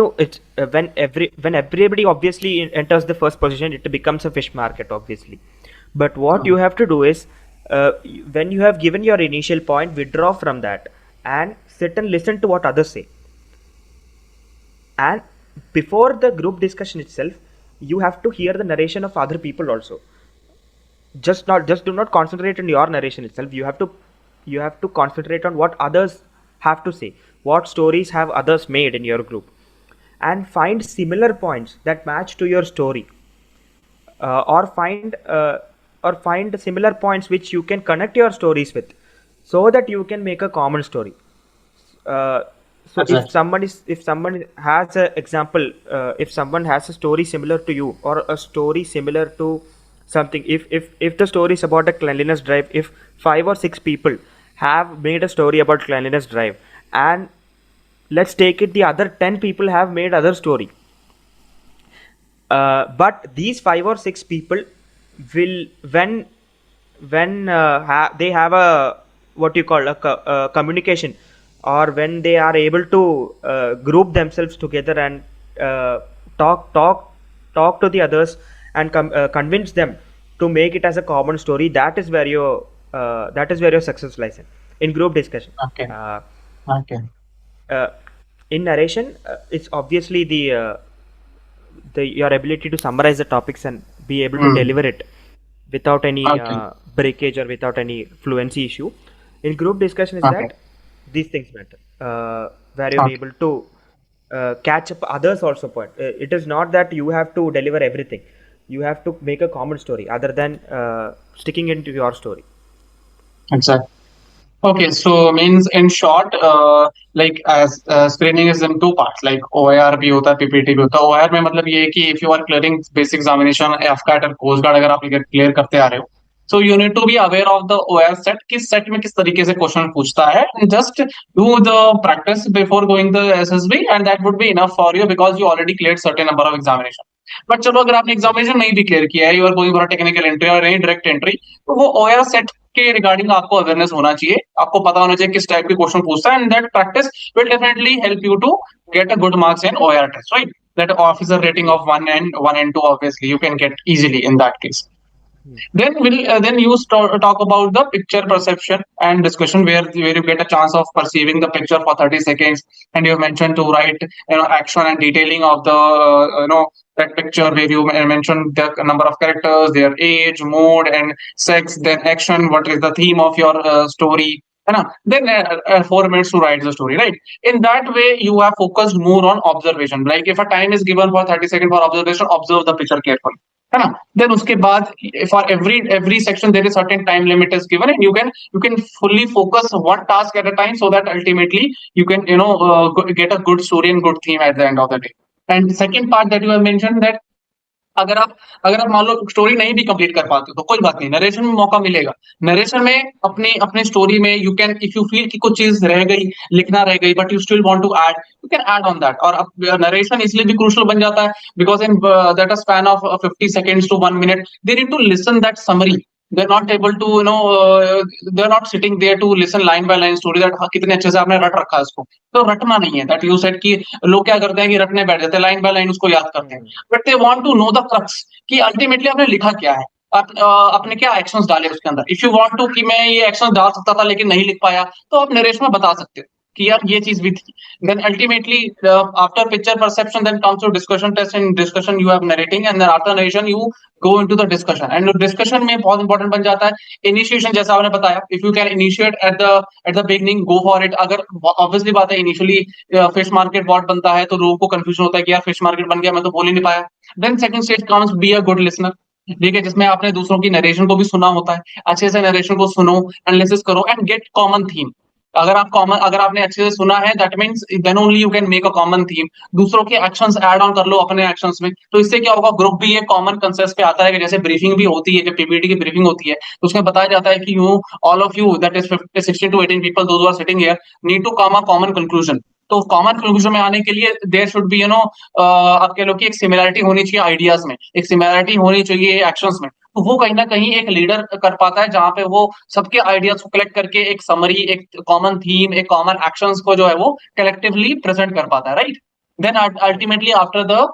everybody obviously enters the first position, it becomes a fish market, obviously. But what you have to do is, when you have given your initial point, withdraw from that and sit and listen to what others say. And before the group discussion itself, you have to hear the narration of other people also. Just do not concentrate on your narration itself. You have to concentrate on what others have to say, what stories have others made in your group, and find similar points that match to your story, or find similar points which you can connect your stories with, so that you can make a common story. So if someone has a example, if someone has a story similar to you, or a story similar to something, if the story is about a cleanliness drive, if 5 or 6 people have made a story about cleanliness drive, and let's take it, the other 10 people have made other story, but these 5 or 6 people will, when they have a what you call a communication, or when they are able to group themselves together and talk to the others and convince them to make it as a common story, that is where your success lies in group discussion. Okay. In narration, it's obviously your ability to summarize the topics and be able to deliver it without any breakage or without any fluency issue. In group discussion is that these things matter, where you're able to catch up others also point. It is not that you have to deliver everything. You have to make a common story other than sticking into your story. Exactly. Okay, so means in short, like as screening is in two parts, like OIR भी होता है, PPT भी होता है. OIR में मतलब ये है कि if you are clearing basic examination, AFCAT और Coast Guard अगर आप क्लियर करते आ रहे हो, so you need to be aware of the OIR set, किस set में किस तरीके से क्वेश्चन पूछता है, and just do the practice before going the SSB, and that would be enough for you because you already cleared certain number of examination. But चलो अगर आपने एग्जामिनेशन नहीं भी क्लियर किया है, you are going for technical entry और नहीं direct entry, तो वो ओआर सेट के रिगार्डिंग आपको अवेयरनेस होना चाहिए, आपको पता होना चाहिए किस टाइप के क्वेश्चन पूछता है, and that practice will definitely help you to get a good marks in OR test, right? That officer rating of 1 and 2, obviously you can get easily in that case. Then you talk about the picture perception and discussion, where you get a chance of perceiving the picture for 30 seconds, and you mentioned to write action and detailing of the that picture, where you mentioned the number of characters, their age, mood, and sex, then action, what is the theme of your story, then 4 minutes to write the story, right? In that way you have focused more on observation. Like if a time is given for 30 seconds for observation, observe the picture carefully, है ना? Then उसके बाद for every section there is certain time limit is given, and you can fully focus one task at a time, so that ultimately you can get a good story and good theme at the end of the day. And second part that you have mentioned, that अगर आप अगर आप मान लो story नहीं भी complete कर पाते तो कोई बात नहीं, नरेशन में मौका मिलेगा. नरेशन में अपने अपने स्टोरी में you can, if you feel कि कुछ चीज रह गई, लिखना रह गई, but you still want to add, you can add on that. और अब नरेशन इसलिए भी क्रूशियल बन जाता है because in that a span of 50 seconds to 1 minute they need to listen that summary. They're not able to they're not sitting there to listen line by line story, that हाँ, कितने अच्छे से आपने रट रखा है उसको. तो रटना नहीं है, दैट यू सेड कि लोग क्या करते हैं कि रटने बैठ जाते हैं, लाइन बाय लाइन उसको याद करते हैं, but they want to know the crux कि अल्टीमेटली आपने लिखा क्या है, आपने क्या एक्शंस डाले उसके अंदर. इफ यू वांट टू कि मैं ये एक्शन डाल सकता था लेकिन नहीं लिख पाया, तो आप नरेशन में बता सकते हो कि यार ये चीज भी थी. Then ultimately, after picture perception, then comes to discussion test. In discussion you have narrating, and then after narration you go into the discussion, and discussion में बहुत इंपॉर्टेंट बन जाता है इनिशिएशन, जैसा आपने बताया. If you can initiate at the beginning, go for it. अगर obviously बात है इनिशियली फिश मार्केट बॉट बनता है तो लोगों को कंफ्यूजन होता है कि यार फिश मार्केट बन गया, मैं तो बोल ही नहीं पाया. Then second stage comes, be a good listener. ठीक है, जिसमें आपने दूसरों की नरेशन को भी सुना होता है, अच्छे से नरेशन को सुनो, एनालिसिस करो, एंड गेट कॉमन थीम. अगर आपने अच्छे से सुना है, that means then only you can make a common theme. दूसरों के एक्शंस ऐड ऑन कर लो अपने एक्शंस में, तो इससे क्या होगा, ग्रुप भी एक कॉमन कंसेप्ट पे आता है. कि जैसे ब्रीफिंग भी होती है, जब पीपीटी की ब्रीफिंग होती है तो उसमें बताया जाता है कि you all of you, that is 50 16 to 18 people, those are sitting here, need to come a common conclusion. तो कॉमन कंक्लूजन में आने के लिए देयर शुड बी आप कह लो कि एक सिमिलरिटी होनी चाहिए आइडियाज में, एक सिमिलरिटी होनी चाहिए एक्शंस में. तो वो कहीं ना कहीं एक लीडर कर पाता है, जहां पे वो सबके आइडियाज को कलेक्ट करके एक समरी, एक कॉमन थीम, एक कॉमन एक्शंस को जो है वो कलेक्टिवली प्रेजेंट कर पाता है, right? Then ultimately after the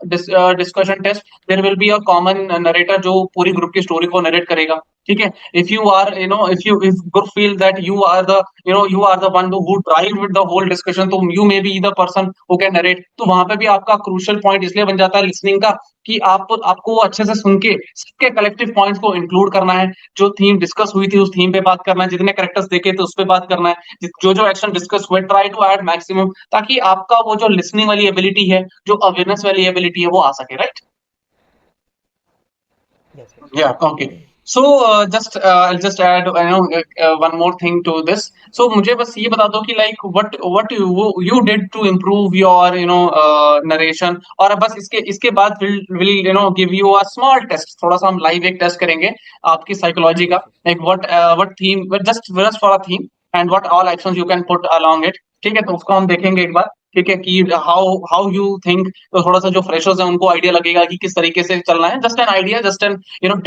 discussion test there will be a common narrator, जो पूरी ग्रुप की स्टोरी को नरेट करेगा. ठीक है, if you are if group feel that you are the you are the one who drive with the whole discussion, तो you may be the person who can narrate. तो वहां पे भी आपका क्रूशियल पॉइंट इसलिए बन जाता है लिसनिंग का, कि आपको अच्छे से सुन के सबके कलेक्टिव पॉइंट्स को इंक्लूड करना है. जो थीम डिस्कस हुई थी उस थीम पे बात करना है, जितने कैरेक्टर्स देखे थे उस पे बात करना है, जो जो एक्शन डिस्कस हुए ट्राई टू ऐड मैक्सिमम, ताकि आपका वो जो लिसनिंग वाली एबिलिटी है, जो अवेयरनेस वाली एबिलिटी है, वो आ सके, right? Yes, yes. Yeah, okay. So just I'll just add one more thing to this. So मुझे बस ये बता दो कि like what you did to improve your narration. और बस इसके बाद will give you a small test. थोड़ा सा हम live एक टेस्ट करेंगे आपकी साइकोलॉजी का. Yes, yes. Like what theme, but just for a theme, and what all actions you can put along it. ठीक है, तो उसको हम देखेंगे एक बार. ठीक है, कि हाउ यू थिंक. तो थोड़ा सा जो फ्रेशर्स है उनको आइडिया लगेगा कि किस तरीके से चलना है. Just an idea, just an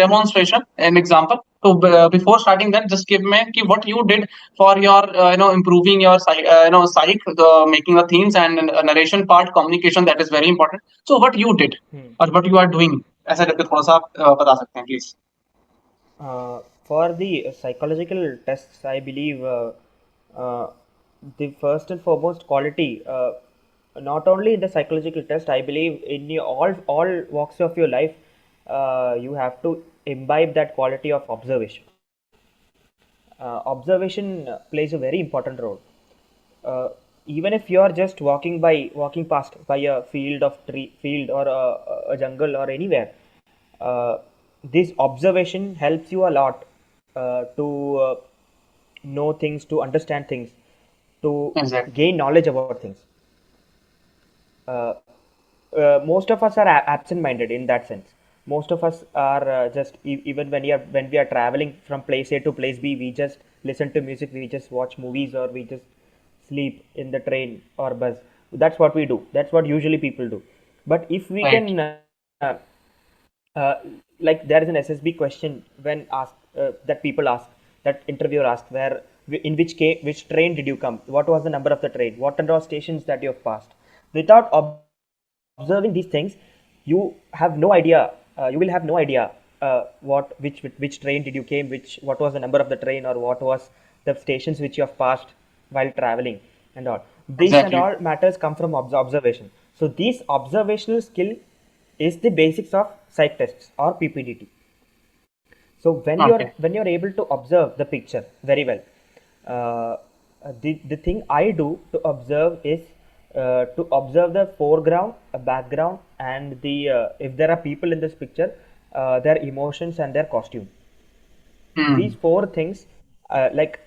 demonstration, an example. So before starting that, just give me ki what you did for your improving your psych, making the themes and narration part, communication, that is very important. So what you did or what you are doing, ऐसा करके थोड़ा सा आप बता सकते हैं please. For the psychological tests, I believe uh, the first and foremost quality, not only in the psychological test, I believe in all walks of your life, you have to imbibe that quality of observation. Observation plays a very important role. Even if you are just walking past by a field or a jungle or anywhere, this observation helps you a lot to know things, to understand things, to Exactly. gain knowledge about things. Uh, most of us are absent-minded in that sense. Most of us are just even when we are traveling from place A to place B, we just listen to music, we just watch movies, or we just sleep in the train or bus. That's what we do. That's what usually people do. But if we Right. can, uh, like there is an SSB question when asked that people ask, that interviewer asked, where in which train did you come? What was the number of the train? What number of stations that you have passed? Without observing these things, you have no idea. You will have no idea which train did you came, what was the number of the train, or what was the stations which you have passed while traveling, and all. This and Exactly. all matters come from observation. So this observational skill is the basics of psych tests or PPDT. So Okay. when you're able to observe the picture very well, uh, the thing I do to observe is to observe the foreground, background, and the if there are people in this picture, their emotions and their costume. These Hmm. four things, I like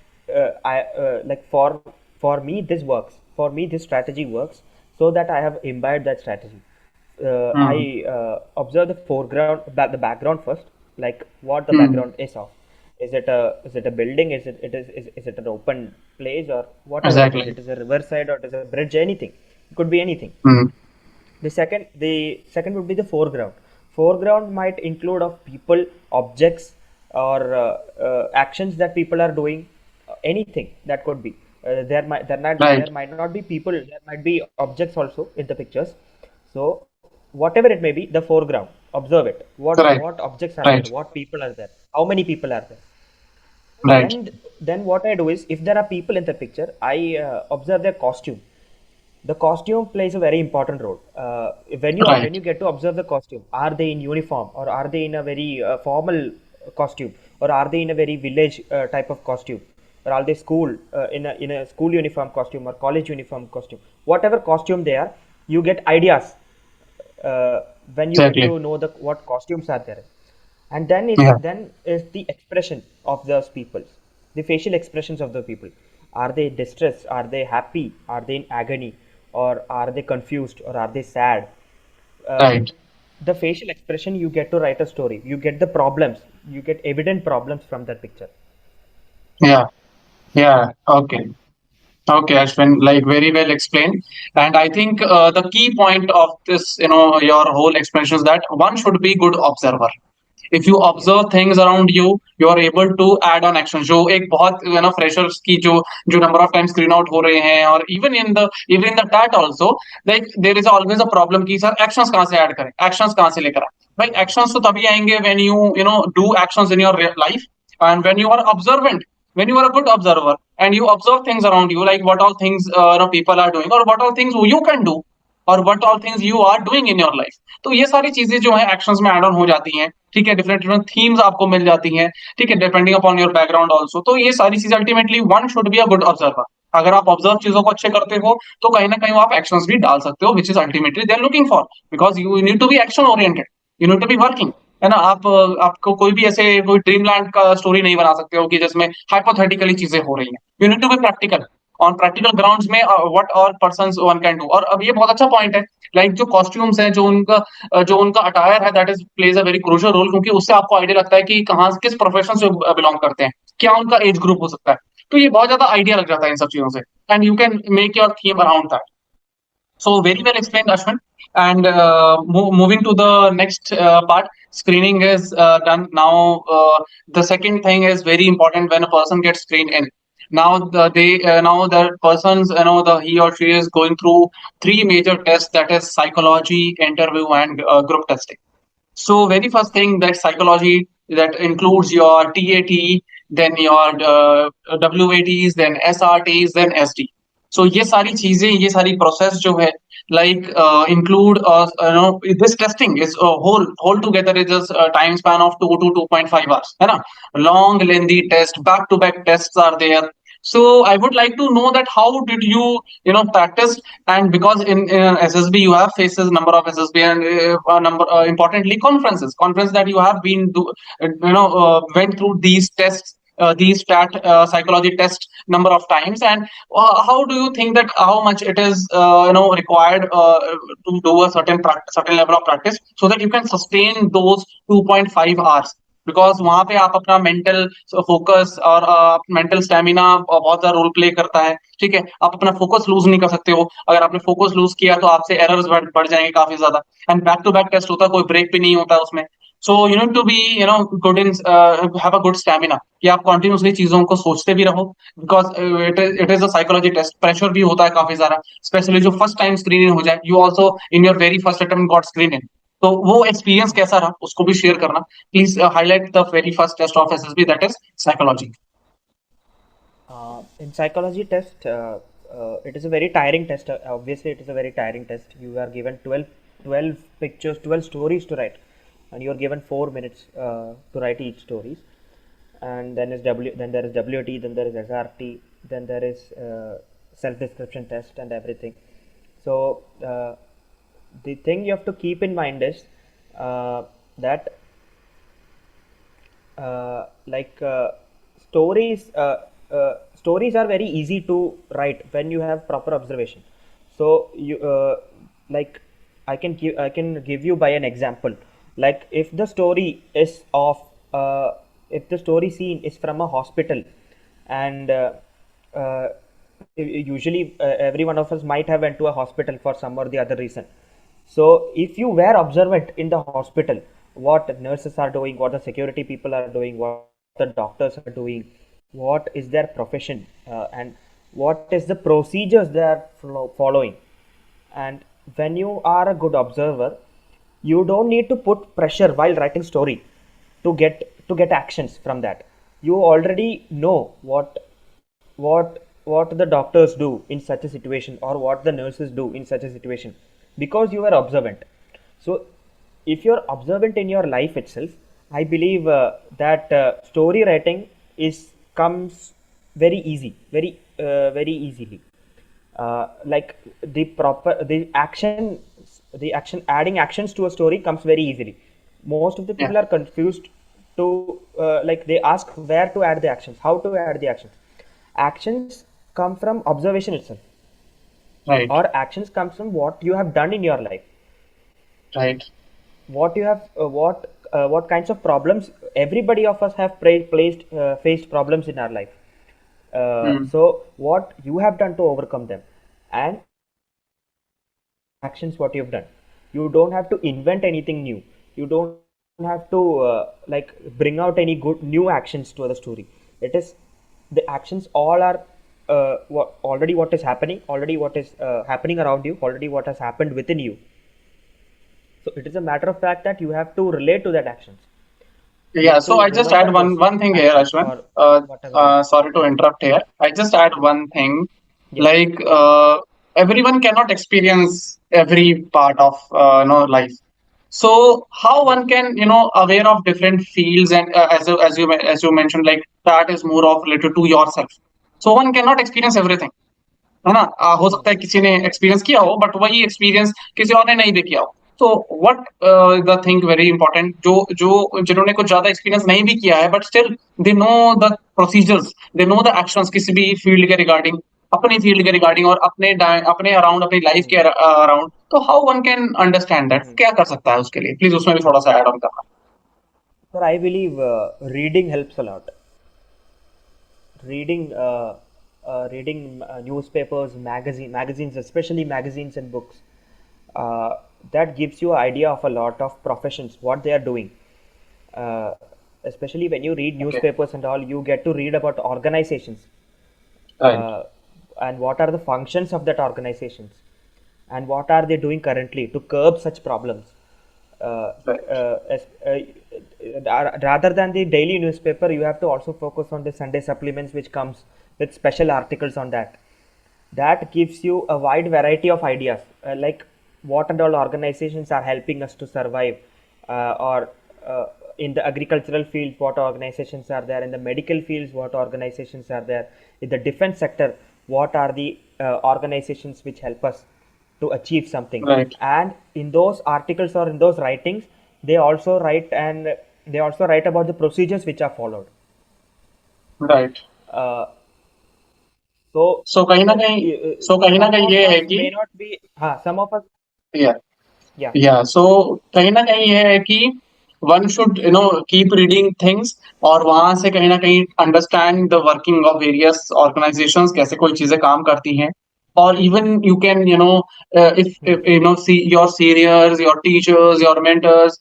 for me this works. For me this strategy works, so that I have imbibed that strategy. Hmm. I observe the foreground, the background first, like what the Hmm. background is of. Is it a building? Is it an open place, or whatever it is? Exactly. It is a riverside, or it is a bridge? Anything. It could be anything. Hmm. The second would be the foreground. Foreground might include of people, objects, or actions that people are doing. Anything that could be. Right. There might not be people. There might be objects also in the pictures. So whatever it may be, the foreground. Observe it. Right. What objects are there? Right. What people are there? How many people are there? Right. Then what I do is, if there are people in the picture, I observe their costume. The costume plays a very important role. When Right. you get to observe the costume, are they in uniform, or are they in a very formal costume, or are they in a very village type of costume, or are they school in a school uniform costume or college uniform costume? Whatever costume they are, you get ideas uh, when you get Exactly. to know the what costumes are there. And Yeah. then is the expression of those people, the facial expressions of the people. Are they distressed? Are they happy? Are they in agony? Or are they confused? Or are they sad? With Right. the facial expression, you get to write a story. You get the problems. You get evident problems from that picture. Yeah. Yeah. Okay. Okay, Ashwin, like very well explained. And I think the key point of this, your whole explanation is that one should be good observer. If you Yes. observe things around you, you are able to add on action. जो एक बहुत freshers की जो number of times screen out हो रहे हैं, और even in the tat also, like there is always a problem कि sir actions कहाँ से add करें, actions कहाँ से लेकर आए. भाई actions तो तभी आएंगे when you do actions in your life, and when you are observant, when you are a good observer and you observe things around you, like what all things people are doing, or what all things you can do, और what all things you are doing in your life. तो ये सारी चीजें जो है actions में add on हो जाती हैं. ठीक है, डिफरेंट डिफरेंट थीम्स आपको मिल जाती हैं. ठीक है, depending upon your background also. तो ये सारी चीजें ultimately one should be a good observer. अगर आप ऑब्जर्व चीजों को अच्छे करते हो तो कहीं ना कहीं आप एक्शंस भी डाल सकते हो, which is ultimately they are looking for, because you need to be action oriented. You need to be working. है ना. आपको कोई भी ऐसे कोई ड्रीम लैंड का स्टोरी नहीं बना सकते हो कि जिसमें हाइपोथेटिकली चीजें हो रही हैं. You need to be practical on practical grounds में व्हाट और पर्सन वन कैन डू. और अब ये बहुत अच्छा पॉइंट है, लाइक जो कॉस्ट्यूम्स हैं, जो उनका अटायर है, that is plays a very crucial role, क्योंकि उससे आपको आइडिया लगता है कि कहाँ किस प्रोफेशन से बिलोंग करते हैं, क्या उनका एज ग्रुप हो सकता है. तो ये बहुत ज्यादा आइडिया लग जाता है इन सब चीजों से, and you can make your theme around that. So very well explained, Ashwin. And moving to the next part, screening is done. Now, the second thing is very important when a person gets screened in. Now the person's he or she is going through three major tests, that is psychology, interview, and group testing. So very first thing, that psychology, that includes your TAT, then your WATs, then SRTs, then SD. So ये सारी चीजें, ये सारी process जो है, like include this testing is whole together is just a time span of 2 to 2.5 hours, है ना. Long lengthy test, back to back tests are there. So I would like to know that how did you practice. And because in SSB you have faces number of SSB, and number importantly conference that you have been went through these tests these stat psychology test number of times, and how do you think that how much it is required to do a certain level of practice so that you can sustain those 2.5 hours? Because वहां पे आप अपना mental focus और mental stamina बहुत ज्यादा role play करता है, ठीक है। आप अपना फोकस लूज नहीं कर सकते हो, अगर आपने फोकस लूज किया तो आपसे एरर्स बढ़ जाएंगे काफी ज्यादा, and back to back test होता है, कोई ब्रेक भी नहीं होता है उसमें। So you need to be good in have a good stamina कि आप कंटिन्यूसली चीजों को सोचते भी रहो, because it is a psychology test, pressure भी होता है काफी सारा, स्पेशली जो फर्स्ट टाइम स्क्रीनिंग हो जाए, you also in your very first attempt got screening, तो वो एक्सपीरियंस कैसा रहा उसको भी शेयर करना please. Highlight the very first test of SSB, that is psychology. In psychology test, it is a very tiring test. Obviously, it is a very tiring test. You are given 12 pictures, 12 stories to write, and you are given 4 minutes to write each stories. And then then there is WT, then there is SRT, then there is self-description test and everything. So the thing you have to keep in mind is that stories are very easy to write when you have proper observation. So you I can give you by an example. Like if the story is of if the story scene is from a hospital, and usually every one of us might have went to a hospital for some or the other reason. So if you were observant in the hospital, what nurses are doing, what the security people are doing, what the doctors are doing, what is their profession, and what is the procedures they are following. And when you are a good observer, you don't need to put pressure while writing story to get actions from that. You already know what the doctors do in such a situation, or what the nurses do in such a situation, because you are observant. So if you're observant in your life itself, I believe that story writing comes very easily. Like the action adding actions to a story comes very easily. Most of the people are confused to like they ask where to add the actions, how to add the actions. Actions come from observation itself, right? Or actions comes from what you have done in your life, right? What you have what kinds of problems everybody of us have faced problems in our life. So what you have done to overcome them, and actions what you've done. You don't have to invent anything new. You don't have to like bring out any good new actions to the story. It is the actions all are what is happening, already what is happening around you, already what has happened within you. So it is a matter of fact that you have to relate to that actions. Yeah, so I just add one thing here, Ashwin. Sorry to interrupt here. I just add one thing. Yeah. Like everyone cannot experience every part of life. So how one can aware of different fields, and as you mentioned, like that is more of related to yourself. So one cannot experience everything. है ना, हो सकता है किसी ने experience किया हो but वही एक्सपीरियंस किसी और ने नहीं भी किया हो। तो what the thing very important, जो जो जिन्होंने कुछ ज्यादा एक्सपीरियंस नहीं भी किया है but still they know the procedures, they know the actions किसी भी फील्ड के रिगार्डिंग, अपनी फील्ड के रिगार्डिंग और अपने अराउंड, अपनी लाइफ के अराउंड, तो how one can understand that, क्या कर सकता है उसके लिए? प्लीज उसमें भी थोड़ा सा ऐड ऑन करना। Sir, I believe reading helps a lot. Reading newspapers, magazines, especially magazines and books, that gives you an idea of a lot of professions, what they are doing. Especially when you read newspapers and all, you get to read about organizations, Right. and what are the functions of that organizations, and what are they doing currently to curb such problems. Rather than the daily newspaper, you have to also focus on the Sunday supplements, which comes with special articles on that. That gives you a wide variety of ideas, like what and all organizations are helping us to survive, or in the agricultural field, what organizations are there, in the medical fields, what organizations are there, in the defense sector, what are the organizations which help us to achieve something. Right. And in those articles or in those writings, they also write about the procedures which are followed. Right. uh, so सो कहीं ना कहीं some of ये है us कि may not be some of us या yeah या सो कहीं ना कहीं ये है कि one should keep reading things, और वहां से कहीं ना कहीं understand the working of various organisations, कैसे कोई चीजें काम करती हैं। और even you can if see your seniors, your teachers, your mentors,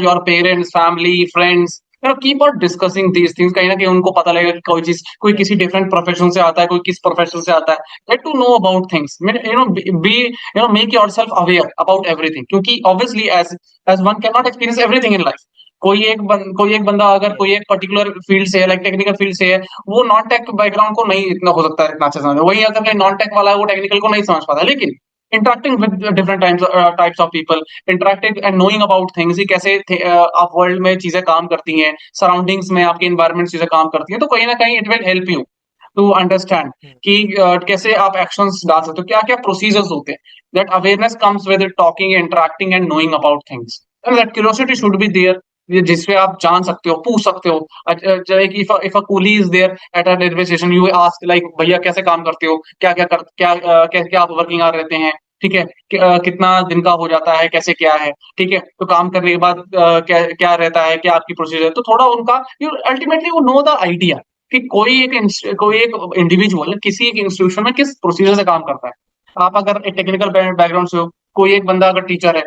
your parents, family, friends, keep on discussing these things। कहीं ना कहीं उनको पता लगेगा कि कोई चीज, कोई किसी डिफरेंट प्रोफेशन से आता है, कोई किस प्रोफेशन से आता है। Get to know about things, be make yourself aware about everything, क्योंकि obviously as one can not experience everything in life. कोई एक बंदा अगर yes कोई एक पर्टिकुलर फील्ड से है, लाइक टेक्निकल फील्ड से है, वो नॉन टेक बैकग्राउंड को नहीं इतना हो सकता है इतना अच्छा समझ। वही अगर नॉन टेक वाला है, वो टेक्निकल को नहीं समझ पाता। लेकिन interacting with different types of people, interacting and knowing about things, कैसे आप वर्ल्ड में चीजें काम करती हैं, सराउंडिंग्स में आपके इन्वायरमेंट चीजें काम करती हैं, तो कहीं ना कहीं it will help you to understand hmm. कि कैसे आप एक्शंस डाल सकते हो, क्या क्या प्रोसीजर्स होते हैं। That awareness comes with talking, interacting and knowing about things, and that curiosity Hmm. Should be there, जिसपे आप जान सकते हो, पूछ सकते हो। Like if a coolie is there at a railway station, you ask like भैया कैसे काम करते हो, क्या क्या आप वर्किंग आवर रहते हैं, ठीक है, कितना दिन का हो जाता है, कैसे क्या है, ठीक है, तो काम करने के बाद क्या क्या रहता है, क्या आपकी प्रोसीजर, तो थोड़ा उनका यू अल्टीमेटली वो नो द आइडिया कि कोई Hmm. एक इंडिविजुअल किसी एक इंस्टीट्यूशन में किस प्रोसीजर से काम करता है। आप अगर एक टेक्निकल बैकग्राउंड से हो, कोई एक बंदा अगर टीचर है,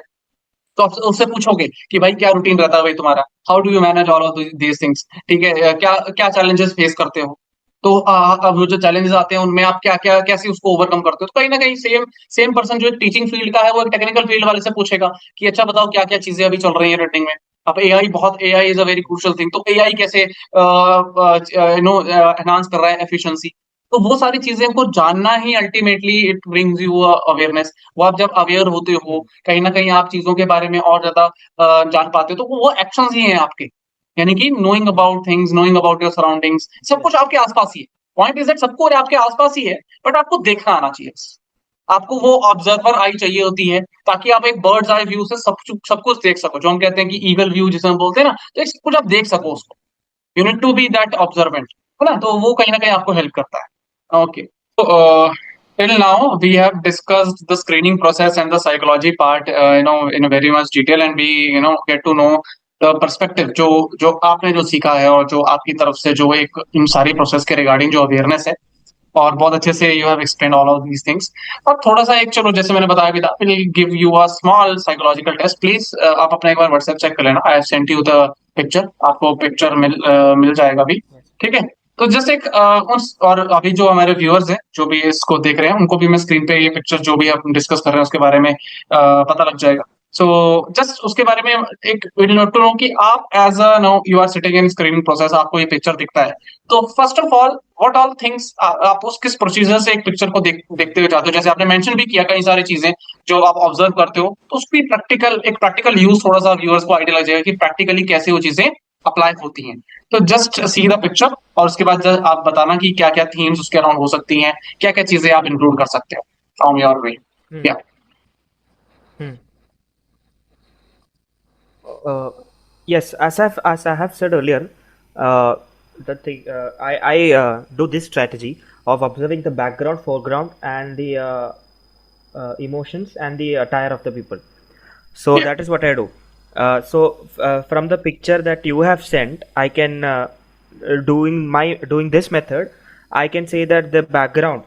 तो आप उससे पूछोगे कि भाई क्या रूटीन रहता है भाई तुम्हारा, how do you manage all of these things, ठीक है, क्या क्या चैलेंजेस फेस करते हो। तो अब वो जो चैलेंजेस आते हैं उनमें आप क्या क्या कैसे उसको ओवरकम करते हो। तो कहीं ना कहीं सेम सेम पर्सन जो एक टीचिंग फील्ड का है, वो एक टेक्निकल फील्ड वाले से पूछेगा कि अच्छा बताओ क्या क्या चीजें अभी चल रही है रनिंग में। अब AI is a very crucial thing, तो एआई कैसे एनहांस कर रहा है एफिशिएंसी। तो वो सारी चीजें को जानना ही ultimately it brings you awareness. वो आप जब अवेयर होते हो, Hmm. कहीं ना कहीं आप चीजों के बारे में और ज्यादा जान पाते हो, तो वो एक्शंस ही हैं आपके। यानी कि knowing Hmm. About things, knowing about your surroundings, सब yes कुछ आपके आसपास ही है। पॉइंट इज दैट सब कुछ आपके आसपास ही है, बट आपको देखना आना चाहिए। आपको वो ऑब्जर्वर आई चाहिए होती है, ताकि आप एक बर्ड्स आई व्यू से सब कुछ देख सको, जो हम कहते हैं कि ईगल व्यू जिसे हम बोलते हैं ना, तो सब कुछ आप देख सको उसको। You need to be that observant, है ना, तो वो कहीं ना कहीं आपको हेल्प करता है। Okay, so till now we have discussed the screening process and the psychology part, in a very much detail, and we get to know the perspective जो आपने जो सीखा है, और जो आपकी तरफ से जो एक इन सारी प्रोसेस के रिगार्डिंग जो अवेयरनेस है, और बहुत अच्छे से you have explain all of these things. और थोड़ा सा एक, चलो जैसे मैंने बताया भी था, will give you a small psychological test. Please आप अपना एक बार व्हाट्सएप चेक कर लेना, I have sent you the picture, आपको पिक्चर मिल जाएगा अभी, yes ठीक है। तो जस्ट एक और अभी जो हमारे व्यूअर्स हैं, जो भी इसको देख रहे हैं, उनको भी मैं स्क्रीन पे ये पिक्चर जो भी हम डिस्कस कर रहे हैं उसके बारे में पता लग जाएगा। सो जस्ट उसके बारे में एक विल नोट टू नो कि आप as a know you are sitting in screening process, आपको ये पिक्चर दिखता है। तो first of all what all things आप उस किस प्रोसीजर से एक पिक्चर को देखते हुए जाते हो। जैसे आपने मेंशन भी किया कई सारी चीजें जो आप ऑब्जर्व करते हो, तो उसकी प्रैक्टिकल यूज थोड़ा सा व्यूअर्स को आइडिया लग जाएगा कि प्रैक्टिकली कैसे वो चीजें अप्लाई होती हैं। तो जस्ट सी द पिक्चर, और उसके बाद आप बताना कि क्या क्या थीम्स उसके अराउंड हो सकती हैं, क्या क्या चीजें आप इंक्लूड कर सकते हो फ्रॉम योर वे। hmm. या Hmm. uh, yes as I have said earlier, uh, the thing I do this strategy of observing the background, foreground, and the emotions and the attire of the people. So या that is what I do. From the picture that you have sent, I can doing this method, I can say that the background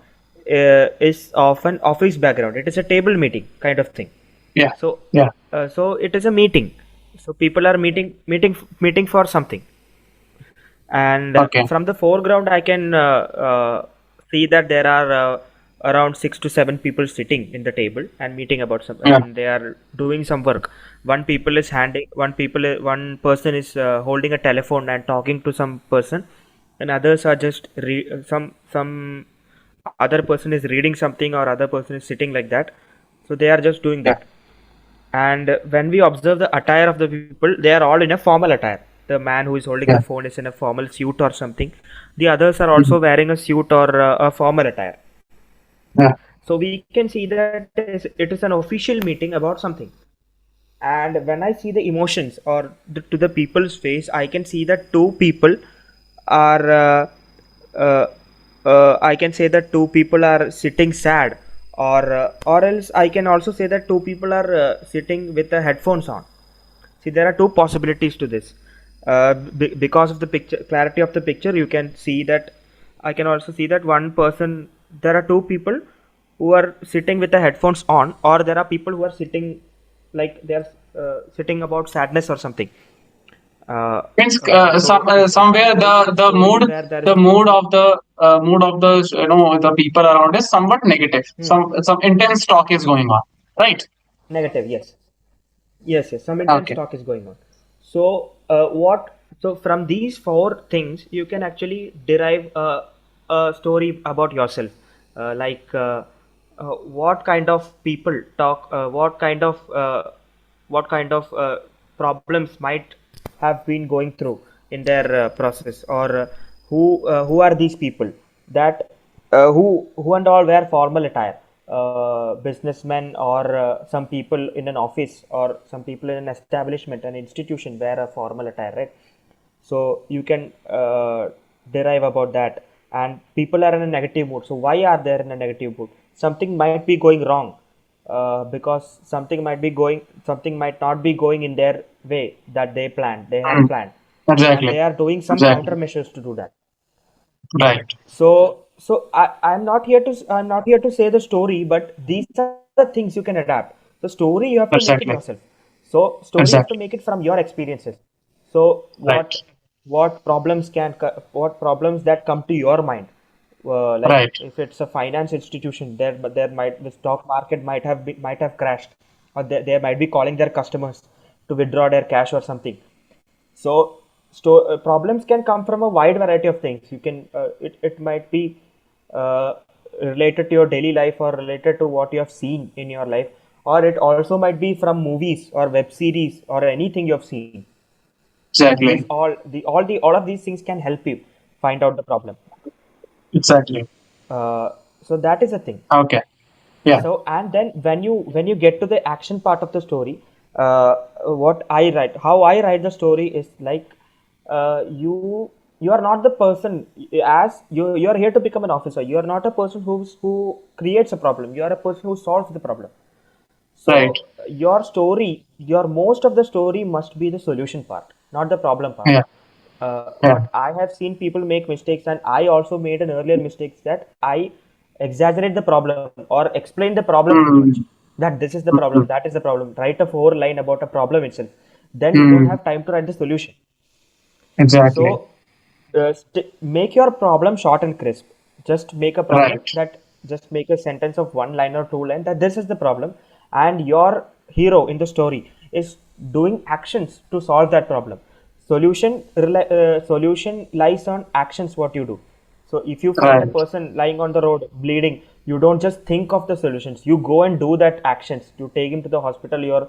is of an office background. It is a table meeting kind of thing. या So या so it is a meeting. So people are meeting for something, and okay from the foreground I can see that there are around 6 to 7 people sitting in the table and meeting about some, या and they are doing some work. One person is holding a telephone and talking to some person, and others are just some other person is reading something, or other person is sitting like that. So they are just doing या that. And when we observe the attire of the people, they are all in a formal attire. The man who is holding the या phone is in a formal suit or something. The others are also wearing a suit or a formal attire. या So we can see that it is an official meeting about something. And when I see the emotions or to the people's face, I can see that two people are uh, I can say that two people are sitting sad, or else I can also say that two people are sitting with the headphones on. See, there are two possibilities to this. Because of the picture clarity of the picture, you can see that I can also see that one person. There are two people who are sitting with the headphones on, or there are people who are sitting like they are sitting about sadness or something. Means So if I'm somewhere going the for a the story mood where there the is mood of the the people around is somewhat negative. hmm, Some intense talk is going on, right? negative, yes. Yes, yes, some intense Okay. talk is going on. So, so from these four things, you can actually derive a story about yourself. What kind of people talk, what kind of problems might have been going through in their process, or who are these people that who and all wear formal attire, businessmen, or some people in an office, or some people in an establishment, an institution wear a formal attire, right? So you can derive about that. And people are in a negative mood. So why are they in a negative mood? Something might be going wrong, because something might not be going in their way that they had Mm. planned, and Exactly. they are doing some Exactly. countermeasures to do that. Right. I'm not here to say the story, but these are the things you can adapt. The story you have to make it yourself. Exactly. So story you have to Exactly. make it from your experiences. So Right. what problems that come to your mind? Like Right. if it's a finance institution, there might the stock market might have crashed, or they might be calling their customers to withdraw their cash or something. So, problems can come from a wide variety of things. It might be uh, related to your daily life, or related to what you have seen in your life, or it also might be from movies or web series or anything you have seen. These Exactly. all of these things can help you find out the problem. Exactly. Uh, so that is a thing. Okay. Yeah. So, and then when you get to the action part of the story, how I write the story is like, you are not the person. As you are here to become an officer. You are not a person who creates a problem. You are a person who solves the problem. Right. So your most of the story must be the solution part, not the problem part. Yeah. Yeah. But I have seen people make mistakes, and I also made an earlier mistakes, that I exaggerate the problem or explain the problem too much. Mm. That this is the problem, Mm. that is the problem. Write a four line about a problem itself. Then you don't Mm. have time to write the solution. Exactly. So, make your problem short and crisp. Just make a problem Right. that just make a sentence of one line or two line that this is the problem, and your hero in the story is doing actions to solve that problem. Solution lies on actions. What you do. So if you find a Right. person lying on the road bleeding, you don't just think of the solutions. You go and do that actions. You take him to the hospital. You're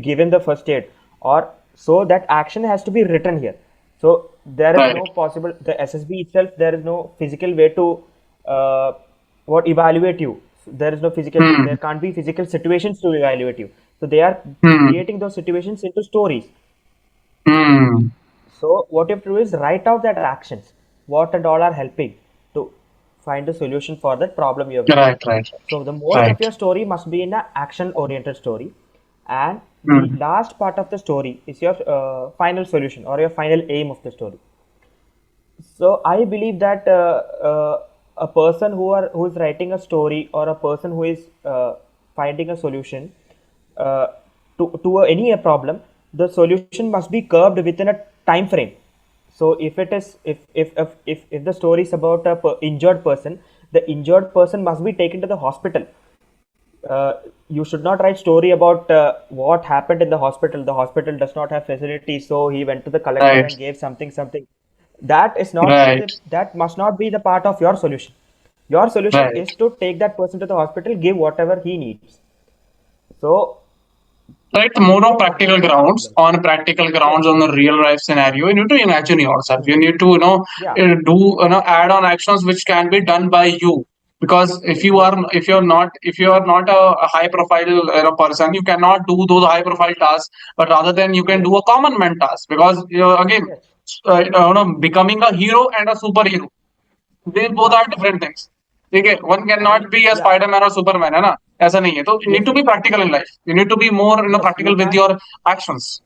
give him the first aid, or so that action has to be written here. So there is no Right. possible the SSB itself. There is no physical way to uh, what evaluate you. There is no physical. Mm. There can't be physical situations to evaluate you. So they are Mm. creating those situations into stories. Mm. So what you have to do is write out that actions, what and all are helping to find a solution for that problem you have written. Right. Right. So the most of Right. your story must be in a action oriented story, and the Mm. last part of the story is your final solution or your final aim of the story. So I believe that a person who is writing a story, or a person who is finding a solution uh, any a problem, the solution must be curved within a time frame. So if it is if the story is about a injured person, the injured person must be taken to the hospital. You should not write story about what happened in the hospital. The hospital does not have facilities, so he went to the collector Right. and gave something. That is not Right. that must not be the part of your solution. Your solution Right. is to take that person to the hospital, give whatever he needs. So Right. More on think of practical those grounds, problems. on practical grounds, Yes. on the real life scenario. You need to imagine yourself. You need to, Yeah. do, add on actions which can be done by you. Because Yes. if you are not a high profile person, you cannot do those high profile tasks. But rather than you can Yes. do a common man task. Because again, Yes. becoming a hero and a superhero. They both are different things, ठीक है. One can not be a Spiderman और Superman, है ना, ऐसा नहीं है. तो you need to be practical in life, you need to be more practical with your actions.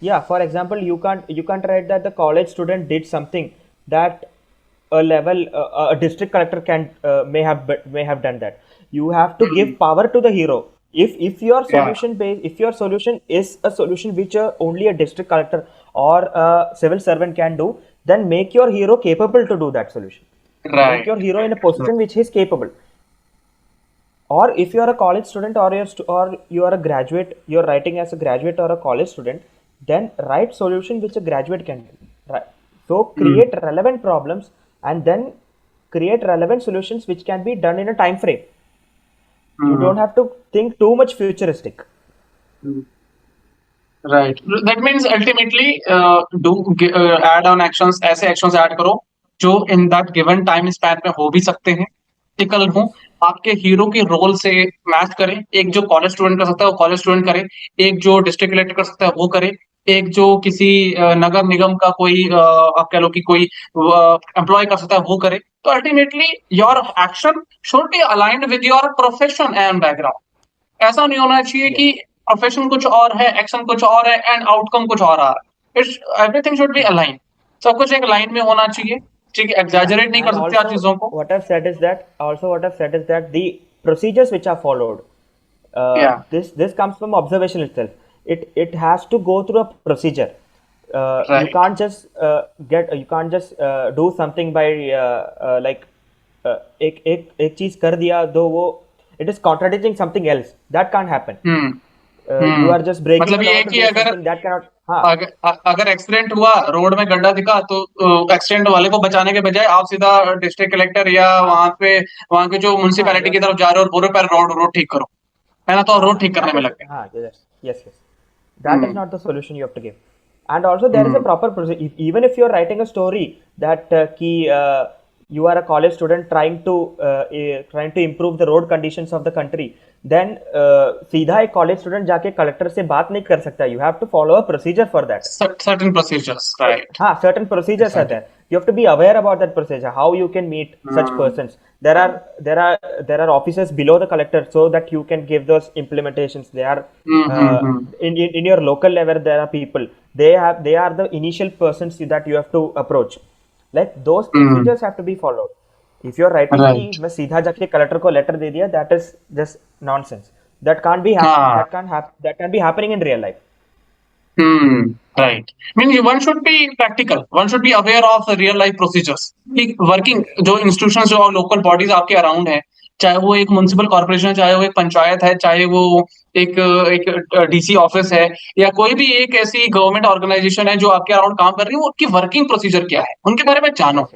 Yeah, for example, you can't write that the college student did something that a district collector can may have done that. You have to give power to the hero. If your solution is a solution which only a district collector or a civil servant can do, then make your hero capable to do that solution. Right. Make your hero in a position which he is capable. Or if you are a college student or you are a graduate, you are writing as a graduate or a college student, then write solution which a graduate can do. Right. So create relevant problems and then create relevant solutions which can be done in a time frame. You don't have to think too much futuristic. Right. That means ultimately add on actions, ऐसे actions add करो जो in that given time span में हो भी सकते हैं, practical हो, आपके हीरो के रोल से मैच करें. एक जो कॉलेज स्टूडेंट कर सकता है वो कॉलेज स्टूडेंट करे, एक जो डिस्ट्रिक्ट कलेक्टर कर सकता है वो करे, एक जो किसी नगर निगम का कोई आप कह लो कि कोई एम्प्लॉय कर सकता है वो करे. तो ultimately your action should be aligned with your profession and background. ऐसा नहीं होना चाहिए कि प्रोफेशन कुछ और है, एक्शन कुछ और है एंड आउटकम कुछ और आ रहा है. It's everything should be align, सब कुछ एक लाइन में होना चाहिए, ठीक है. एग्जैजरेट नहीं कर सकते आप चीजों को. What I've said is that the procedures which are followed, this comes from observation itself. It has to go through a procedure. Right. You can't just do something by like एक चीज कर दिया दो वो it is contradicting something else. That can't happen. You are just breaking मतलब the ये law है to कि do अगर something that cannot. अगर एक्सीडेंट हुआ, रोड में गड्ढा दिखा, तो एक्सीडेंट वाले को बचाने के बजाय आप सीधा डिस्ट्रिक्ट कलेक्टर या वहां के जो म्युनिसिपैलिटी की तरफ जा रहे हो और बोलो पहले रोड ठीक करो, है ना, तो रोड ठीक करने में लग गए. Yes. That is not the solution you have to give. And also there is a proper procedure. Even if you are writing a story that you are a college student trying to improve the road conditions of the country, then सीधा एक college student जाके collector से बात नहीं कर सकता. You have to follow a procedure for that. Certain procedures, right? Certain procedures are there. You have to be aware about that procedure. How you can meet such persons. There are officers below the collector so that you can give those implementations. They are in your local level. There are people. They are the initial persons that you have to approach. Like those procedures have to be followed. If you are writing कि मैं सीधा जाके collector को letter दे दिया, that is just nonsense. That can't be happening. That can be happening in real life. Right. I mean, one should be practical. One should be aware of the real life procedures. Working जो institutions जो local bodies आपके around है, चाहे वो एक municipal corporation है, चाहे वो एक पंचायत है, चाहे वो एक डीसी ऑफिस है, या कोई भी एक ऐसी गवर्नमेंट ऑर्गेनाइजेशन है जो आपके अराउंड काम कर रही है, उनकी वर्किंग प्रोसीजर क्या है, उनके बारे में जानो.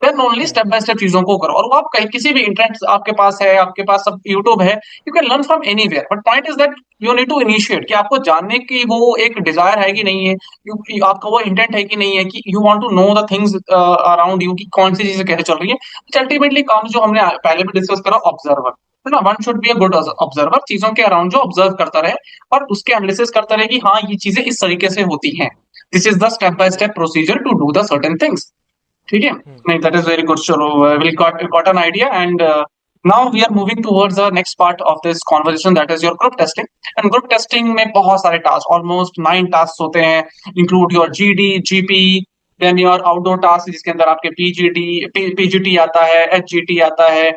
Then only step by step चीजों को करो. और वो आप कहीं किसी भी इंटरनेट आपके पास है, आपके पास सब यूट्यूब है, you can learn from anywhere. But point is that you need to initiate, कि आपको जानने की वो एक डिजायर है कि नहीं है, आपका वो इंटेंट है कि नहीं है, कि you want to know the things around you, कि कौन सी चीजें कैसे चल रही है. अल्टीमेटली काम जो हमने पहले भी डिस्कस करा, ऑब्जर्वर, है ना. One should be a good observer, चीजों के अराउंड जो ऑब्जर्व करता रहे और उसके एनालिसिस करता रहे कि हाँ ये चीजें इस तरीके से होती हैं. This is the step by step procedure to do the certain things. ठीक है. नहीं, दैट इज वेरी गुड. चलो, we'll got an idea, and now we are moving towards the next part of this conversation, that is your group testing. And group testing में बहुत सारे task, almost 9 task होते हैं. Include your GD, GP, then your outdoor task जिसके अंदर आपके PGT आता है, एचजीटी आता है,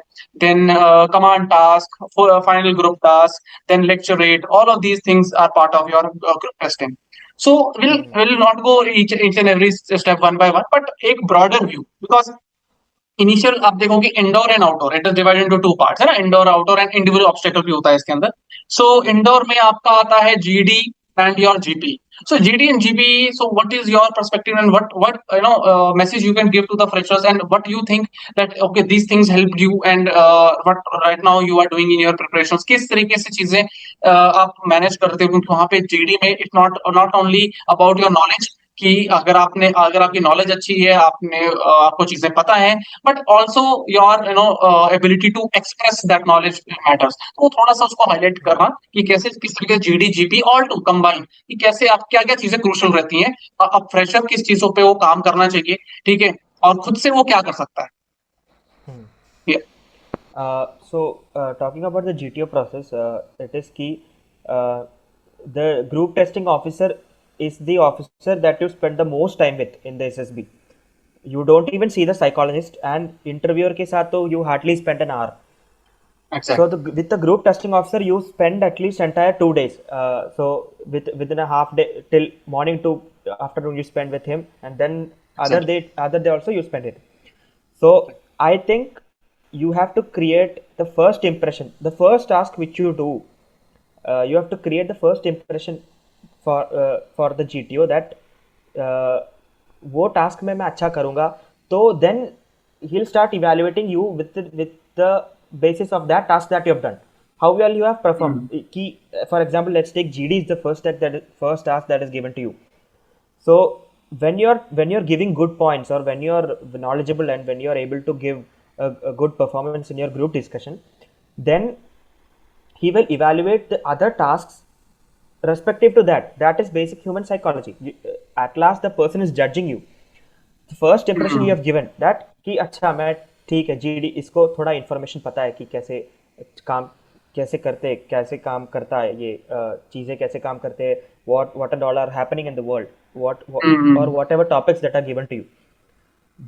then command task, final group task, then lecturette. All of these things are part of your group testing. So we'll not go each and every step one by one, but एक broader view, because initial आप देखोगे indoor and outdoor, it is divided into 2 parts, है ना. Indoor outdoor and individual obstacle भी होता है इसके अंदर. सो इंडोर में आपका आता है GD and your GP. So GD and GP, so what is your perspective and what message you can give to the freshers, and what you think that okay these things helped you, and what right now you are doing in your preparations, किस तरीके से चीजें आप manage करते हो, क्योंकि वहां पे GD में it not only about your knowledge, कि अगर आपकी नॉलेज अच्छी है, आपको चीजें पता है, but also your ability to express that knowledge matters. तो थोड़ा सा उसको हाईलाइट करना कि कैसे किस तरीके से GD GP all to combine, कि कैसे आप क्या क्या चीजें क्रूशल रहती हैं, अब फ्रेशर किस चीजों पे वो काम करना चाहिए, ठीक है, और खुद से वो क्या कर सकता है. Yeah. Talking about the GTO process, it is key. The group testing officer is the officer that you spend the most time with in the SSB. You don't even see the psychologist, and interviewer के साथ तो you hardly spend an hour. So Exactly. with the group testing officer, you spend at least entire 2 days. So within a half day till morning to afternoon, you spend with him, and then Exactly. other day also you spend it. So I think you have to create the first impression, the first task which you do. You have to create the first impression for the GTO that uh, वो task में मैं अच्छा करूँगा. तो then he'll start evaluating you with the basis of that task that you have done. How well you have performed. Mm. For example, let's take GD is the first task that is given to you. So when you're giving good points, or when you're knowledgeable, and when you're able to give a good performance in your group discussion, then he will evaluate the other tasks respective to that. That is basic human psychology. At last the person is judging you. The first impression you Mm. have given that कि अच्छा मैं ठीक है GD इसको थोड़ा information पता है कि काम कैसे काम करता है ये चीज़ें कैसे काम करते हैं, what and all are happening in the world, or Mm. whatever topics that are given to you.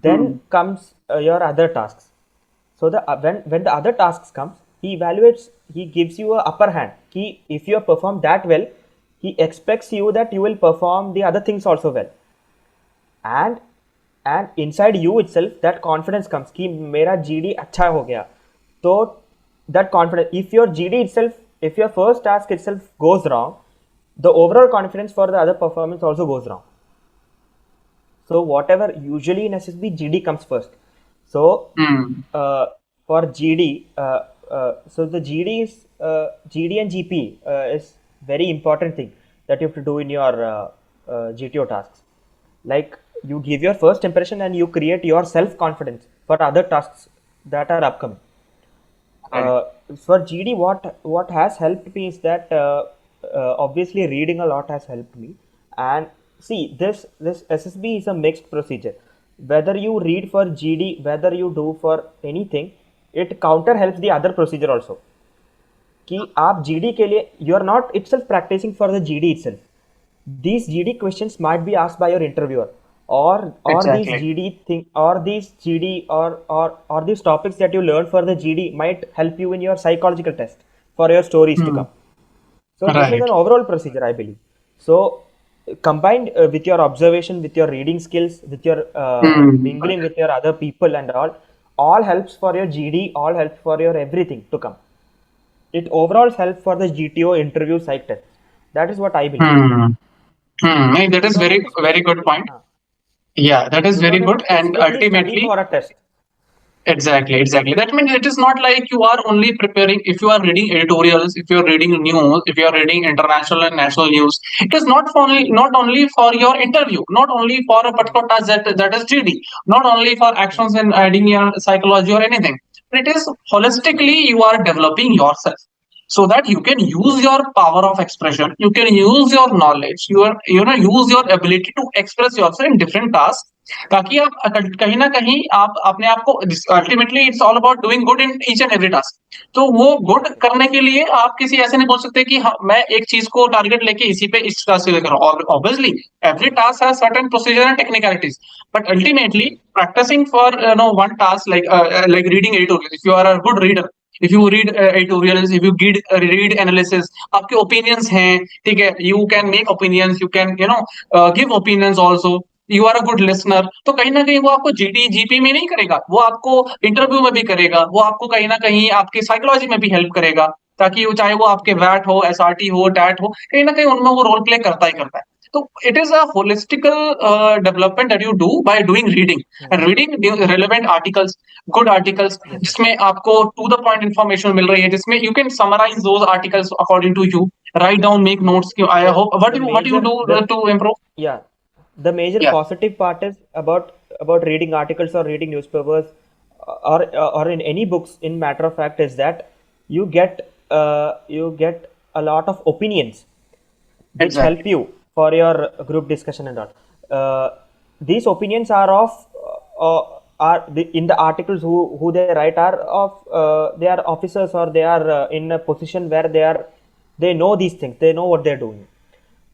Then Mm. comes your other tasks. So when the other tasks comes, he evaluates, he gives you a upper hand. If you have performed that well, he expects you that you will perform the other things also well. And inside you itself that confidence comes कि मेरा GD अच्छा हो गया. तो that confidence, if your first task itself goes wrong, the overall confidence for the other performance also goes wrong. So whatever, usually in SSB GD comes first. So Mm. for GD, so the GD and GP is very important thing that you have to do in your GTO tasks. Like you give your first impression and you create your self confidence for other tasks that are upcoming. Right. For GD, what has helped me is that obviously reading a lot has helped me. And see, this SSB is a mixed procedure. Whether you read for GD, whether you do for anything, it counter helps the other procedure also. कि आप GD के लिए you are not itself practicing for the GD itself. These GD questions might be asked by your interviewer, or these Exactly. GD thing, or these GD, or these topics that you learn for the GD might help you in your psychological test for your stories to Mm. come. So this is Right. an overall procedure, I believe. So combined with your observation, with your reading skills, with your Mm. mingling with your other people and all helps for your GD, all helps for your everything to come. It overall helps for the GTO interview psych test. That is what I believe. Mm. You, That you do is not very have to very good specifically, point. Yeah, that you is do not very have to good. And specifically study ultimately, for a test. exactly, exactly. That means it is not like you are only preparing. If you are reading editorials, if you are reading news, if you are reading international and national news, it is not only for your interview, not only for a Hmm. particular task that is GD, not only for Hmm. actions and adding your psychology or anything. It is Hmm. holistically you are developing yourself so that you can use Yes. your power of expression, you can use your knowledge, use your ability to express yourself in different tasks, ताकि आप कहीं ना कहीं आप अपने आप को ultimately it's all about doing good in each and every task. तो वो गुड Yes. करने के लिए आप किसी ऐसे नहीं बोल सकते कि हाँ, मैं एक चीज को टारगेट लेके इसी पे इस टास्क से लेकर obviously every task has certain procedure and technicalities, but ultimately Hmm. practicing for one task like reading editorial. If you are a good reader, if you read editorials, if you read analysis, आपके opinions हैं, ठीक है, you can Hmm. make opinions, you can give opinions also, you are a good listener, तो कहीं ना कहीं वो आपको जीटी जीपी में नहीं करेगा, वो आपको Hmm. इंटरव्यू में भी करेगा, वो आपको कहीं ना कहीं आपकी साइकोलॉजी में भी हेल्प करेगा, ताकि वो चाहे वो आपके Yes. वैट हो, एसआरटी हो, टैट हो, कहीं ना कहीं उनमें वो रोल प्ले करता ही करता है. तो it is a holistical development that you do by doing reading, Hmm. And reading relevant articles, good articles, Yes. Yes. जिसमें आपको टू द पॉइंट इंफॉर्मेशन मिल रही है, जिसमें you can summarise those articles according to you, write down, make Yes. Notes. I The hope the what you major do the to improve. yeah the major या. positive part is about reading articles or reading newspapers, or in any books, in matter of fact, is that you get a lot of opinions which help Exactly. you for your group discussion and all. These opinions are of in the articles who they write are of they are officers, or they are in a position where they know these things, they know what they're doing.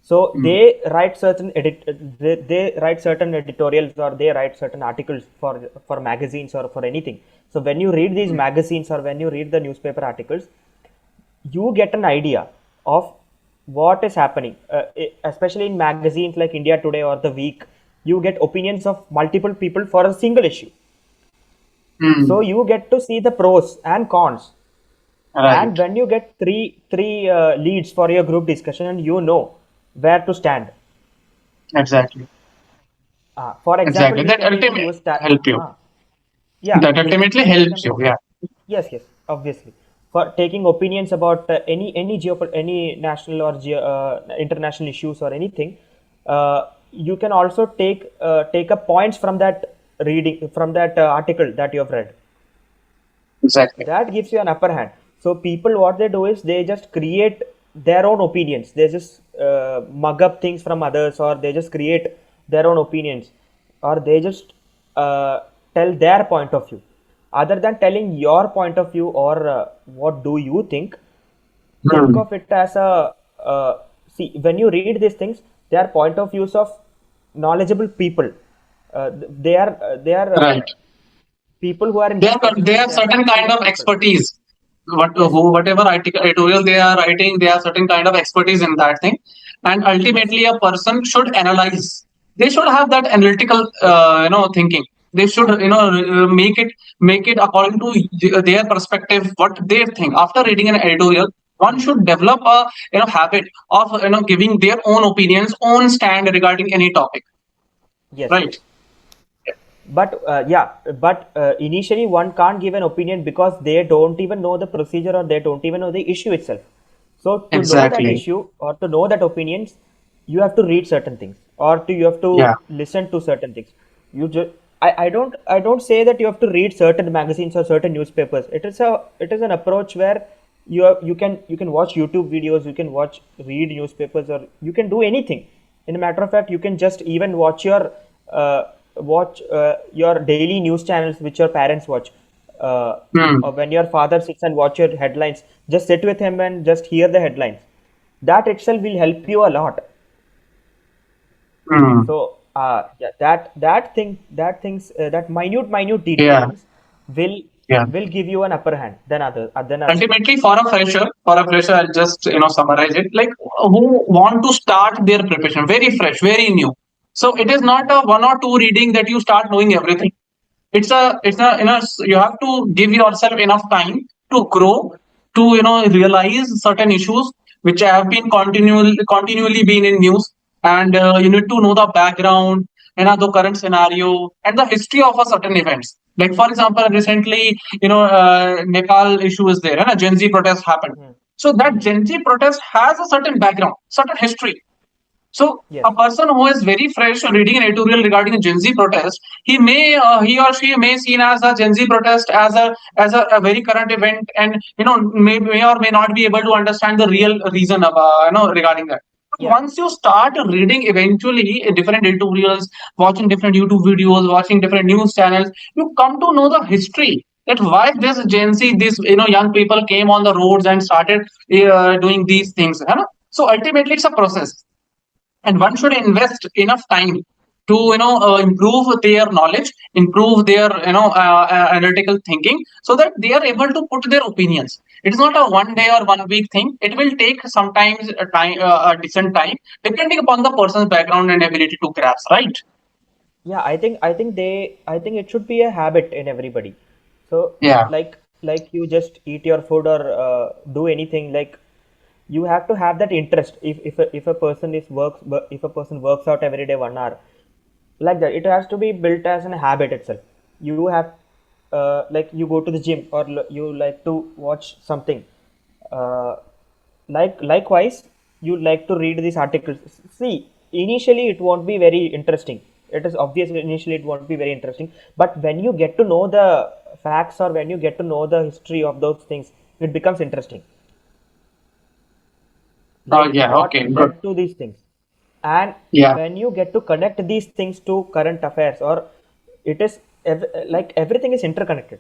So they write they write certain editorials, or they write certain articles for magazines or for anything. So when you read these magazines, or when you read the newspaper articles, you get an idea of what is happening, especially in magazines like India Today or The Week. You get opinions of multiple people for a single issue. So you get to see the pros and cons. Right. And when you get three leads for your group discussion, and you know where to stand. Exactly. For example, Exactly. we That can even ultimately use that. help you. Yeah, That ultimately for helps you. example, Yeah. yes, obviously, for taking opinions about any national or international issues or anything. You can also take up points from that reading, from that article that you have read. Exactly. That gives you an upper hand. So people, what they do is they just create their own opinions. They just mug up things from others, or they just create their own opinions, or they just tell their point of view. Other than telling your point of view, or what do you think of it as a see, when you read these things, they are point of views of knowledgeable people. They are Right. people who are in They that have they position. have They are certain kind experienced of people. expertise. Yes, Whatever editorial they are writing, they have certain kind of expertise in that thing, and yes, ultimately a person should analyze. They should have that analytical, thinking. They should, make it according to their perspective, what they think. After reading an editorial, one should develop a habit of giving their own opinions, own stand regarding any topic. yes. Right. But initially one can't give an opinion because they don't even know the procedure, or they don't even know the issue itself. So to know that Exactly. issue, or to know that opinions, you have to read certain things, or you have to Yeah. listen to certain things. You just I don't say that you have to read certain magazines or certain newspapers. It is an approach where you can watch YouTube videos, you can read newspapers, or you can do anything. In a matter of fact, you can just even watch your daily news channels which your parents watch. Or when your father sits and watch your headlines, just sit with him and just hear the headlines. That itself will help you a lot. Hmm. So yeah, that minute Yeah. details will Yeah. will give you an upper hand than others. Ultimately, for a fresher, I'll just summarize it. Like, who want to start their preparation very fresh, very new. So it is not a one or two reading that you start knowing everything. It's a you have to give yourself enough time to grow, to realize certain issues which have been continually been in news, and you need to know the background, the current scenario and the history of a certain events. Like, for example, recently, Nepal issue is there, and a Gen Z protest happened. Hmm. So that Hmm. Gen Z protest has a certain background, certain history. So Yes. a person who is very fresh reading an editorial regarding a Gen Z protest, he or she may seen as a Gen Z protest as a very current event, and may or may not be able to understand the real reason about regarding that. But Yeah. once you start reading eventually different editorials, watching different YouTube videos, watching different news channels, you come to know the history, that why this Gen Z, these young people came on the roads and started doing these things. So ultimately, it's a process, and one should invest enough time to improve their knowledge, improve their analytical thinking, so that they are able to put their opinions. It's not a one day or 1 week thing. It will take sometimes a decent time, depending upon the person's background and ability to grasp, right? Yeah, I think it should be a habit in everybody. So Yeah. like you just eat your food, or do anything, like you have to have that interest. If a person if a person works out every day 1 hour, like that, it has to be built as a habit itself. You have like you go to the gym, or you like to watch something, uh, likewise you like to read these articles. See, initially it won't be very interesting. It is obvious initially it won't be very interesting, but when you get to know the facts, or when you get to know the history of those things, it becomes interesting, Oh, like yeah. what Okay. Good. led to these things. And Yeah. when you get to connect these things to current affairs, or it is like everything is interconnected.